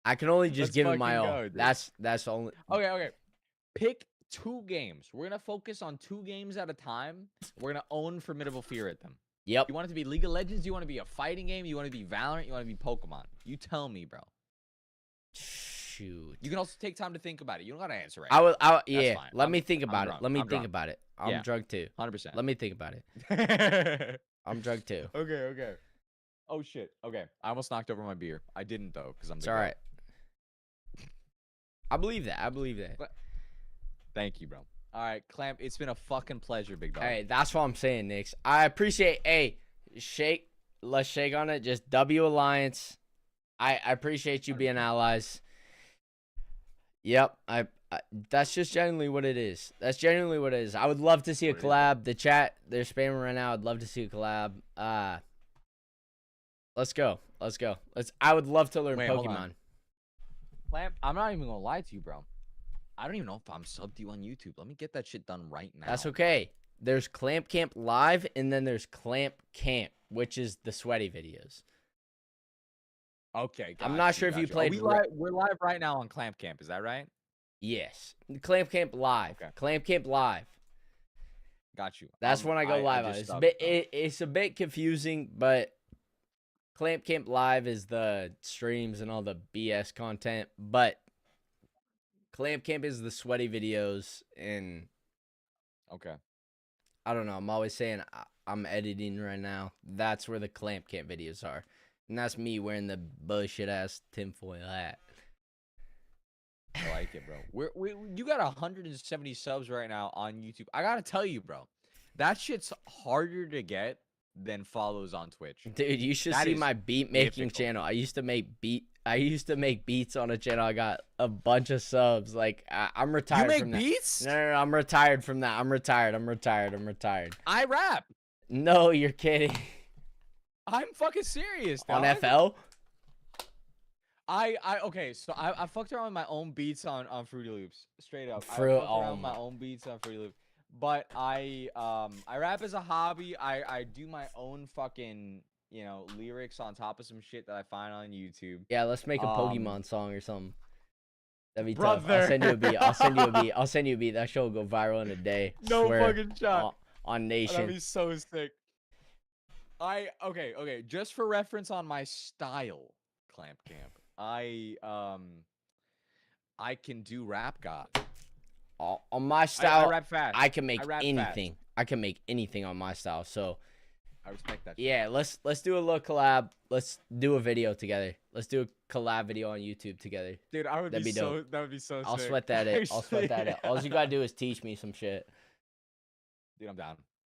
Speaker 1: I can only just
Speaker 2: Let's
Speaker 1: give it my
Speaker 2: fucking
Speaker 1: all.
Speaker 2: go, dude.
Speaker 1: That's the only.
Speaker 2: Okay. Pick 2 games. We're gonna focus on 2 games at a time. We're gonna own formidable fear at them.
Speaker 1: Yep.
Speaker 2: You want it to be League of Legends? You want it to be a fighting game? You want it to be Valorant? You want it to be Pokemon? You tell me, bro.
Speaker 1: Shoot.
Speaker 2: You can also take time to think about it. You don't gotta answer right.
Speaker 1: Yeah.
Speaker 2: fine.
Speaker 1: Let me think about it.
Speaker 2: drunk.
Speaker 1: Let me
Speaker 2: I'm
Speaker 1: think
Speaker 2: drunk.
Speaker 1: about it. I'm
Speaker 2: Yeah.
Speaker 1: drunk too.
Speaker 2: 100%.
Speaker 1: Let me think about it. I'm drunk too.
Speaker 2: Okay. Oh shit. Okay. I almost knocked over my beer. I didn't though, because I'm the
Speaker 1: It's all
Speaker 2: goat.
Speaker 1: right. I believe that.
Speaker 2: But- Thank you, bro. All right, Clamp. It's been a fucking pleasure, big dog.
Speaker 1: Hey, that's what I'm saying, Nix. I appreciate. Hey, shake. Let's shake on it. Just W Alliance. I appreciate you being allies. Yep. That's just genuinely what it is. That's genuinely what it is. I would love to see a collab. The chat, they're spamming right now. I'd love to see a collab. Let's go. I would love to learn
Speaker 2: Wait, hold
Speaker 1: Pokemon.
Speaker 2: on. Clamp, I'm not even gonna lie to you, bro. I don't even know if I'm subbed to you on YouTube. Let me get that shit done right now.
Speaker 1: That's okay. There's ClampCamp Live, and then there's ClampCamp, which is the sweaty videos.
Speaker 2: Okay.
Speaker 1: I'm not sure if you played.
Speaker 2: We're live right now on ClampCamp. Is that right?
Speaker 1: Yes. ClampCamp Live.
Speaker 2: Okay.
Speaker 1: ClampCamp Live.
Speaker 2: Got you.
Speaker 1: That's when I go live on.
Speaker 2: just
Speaker 1: It's a bit confusing, but ClampCamp Live is the streams and all the BS content, but ClampCamp is the sweaty videos, and
Speaker 2: Okay.
Speaker 1: I don't know. I'm always saying I'm editing right now. That's where the ClampCamp videos are, and that's me wearing the bullshit ass tinfoil hat.
Speaker 2: I like it, bro. You got 170 subs right now on YouTube. I gotta tell you, bro, that shit's harder to get than follows on Twitch.
Speaker 1: Dude, you should
Speaker 2: That
Speaker 1: see
Speaker 2: is
Speaker 1: my beat making
Speaker 2: difficult.
Speaker 1: channel. I used to make beats on a channel. I got a bunch of subs. Like I'm retired.
Speaker 2: You make
Speaker 1: from that.
Speaker 2: beats?
Speaker 1: No, I'm retired from that. I'm retired.
Speaker 2: I rap.
Speaker 1: No, you're kidding.
Speaker 2: I'm fucking serious,
Speaker 1: On
Speaker 2: dog.
Speaker 1: FL?
Speaker 2: Okay, so I fucked around with my own beats on Fruity Loops, straight up. I
Speaker 1: Fruit-
Speaker 2: fucked around
Speaker 1: oh
Speaker 2: with my
Speaker 1: my-
Speaker 2: own beats on Fruity Loops, but I rap as a hobby. I do my own fucking lyrics on top of some shit that I find on YouTube.
Speaker 1: Yeah, let's make a
Speaker 2: Um,
Speaker 1: Pokemon song or something. That'd be tough. I'll
Speaker 2: Brother.
Speaker 1: send you a beat. I'll send you a beat. That show will go viral in a day.
Speaker 2: No
Speaker 1: Swear.
Speaker 2: fucking shot.
Speaker 1: On
Speaker 2: That'd
Speaker 1: Nation.
Speaker 2: be so sick. Okay. Just for reference on my style, ClampCamp, I can do rap god.
Speaker 1: On my style,
Speaker 2: I rap fast.
Speaker 1: I can make
Speaker 2: I rap
Speaker 1: anything. I can make anything on my style. So
Speaker 2: I respect that. Shit.
Speaker 1: yeah, let's do a little collab. Let's do a video together. Let's do a collab video on YouTube together.
Speaker 2: Dude, I would
Speaker 1: That'd
Speaker 2: be
Speaker 1: be
Speaker 2: so.
Speaker 1: dope.
Speaker 2: That would be so.
Speaker 1: I'll
Speaker 2: sick.
Speaker 1: sweat that it. I'll sweat that
Speaker 2: Actually,
Speaker 1: it. All you gotta do is teach me some shit.
Speaker 2: Dude, I'm down.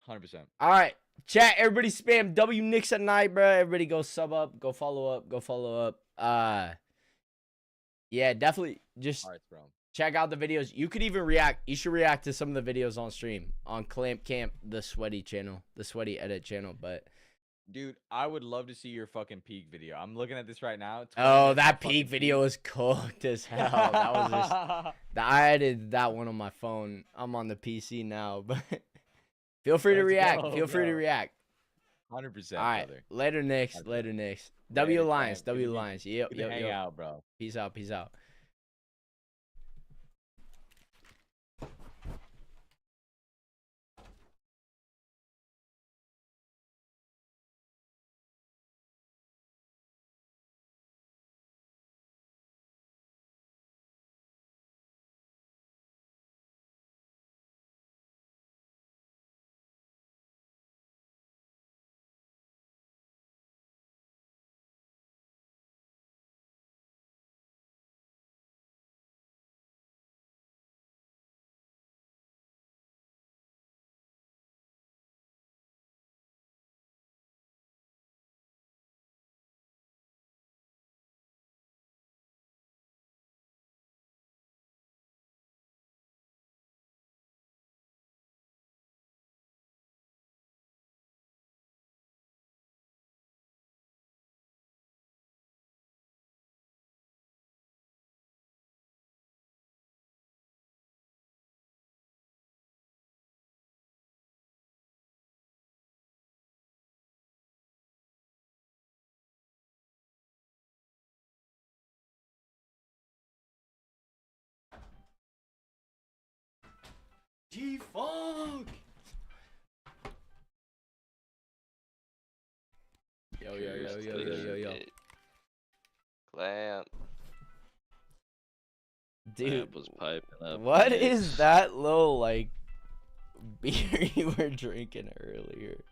Speaker 2: 100%.
Speaker 1: All right, chat. Everybody spam W Nix at night, bro. Everybody go sub up. Go follow up. Yeah, definitely. Just
Speaker 2: All right, bro.
Speaker 1: check out the videos. You could even react. You should react to some of the videos on stream on ClampCamp, the sweaty channel, the sweaty edit channel. But
Speaker 2: Dude, I would love to see your fucking peak video. I'm looking at this right now.
Speaker 1: oh, that peak video was cooked as hell. That was just. I edited that one on my phone. I'm on the PC now, but feel free to
Speaker 2: Let's
Speaker 1: react.
Speaker 2: go,
Speaker 1: Feel free to
Speaker 2: bro.
Speaker 1: react.
Speaker 2: 100%.
Speaker 1: All right,
Speaker 2: brother.
Speaker 1: later, Nix.
Speaker 2: Okay.
Speaker 1: Later, Nix.
Speaker 2: Later,
Speaker 1: W Alliance.
Speaker 2: Clamp.
Speaker 1: W
Speaker 2: Good to
Speaker 1: Alliance. Yep.
Speaker 2: Good to hang out, bro.
Speaker 1: Peace out. G-Funk! Yo.
Speaker 4: Clamp.
Speaker 1: Dude,
Speaker 4: Clamp was piping up.
Speaker 1: what
Speaker 4: nice.
Speaker 1: is that little, like, beer you were drinking earlier?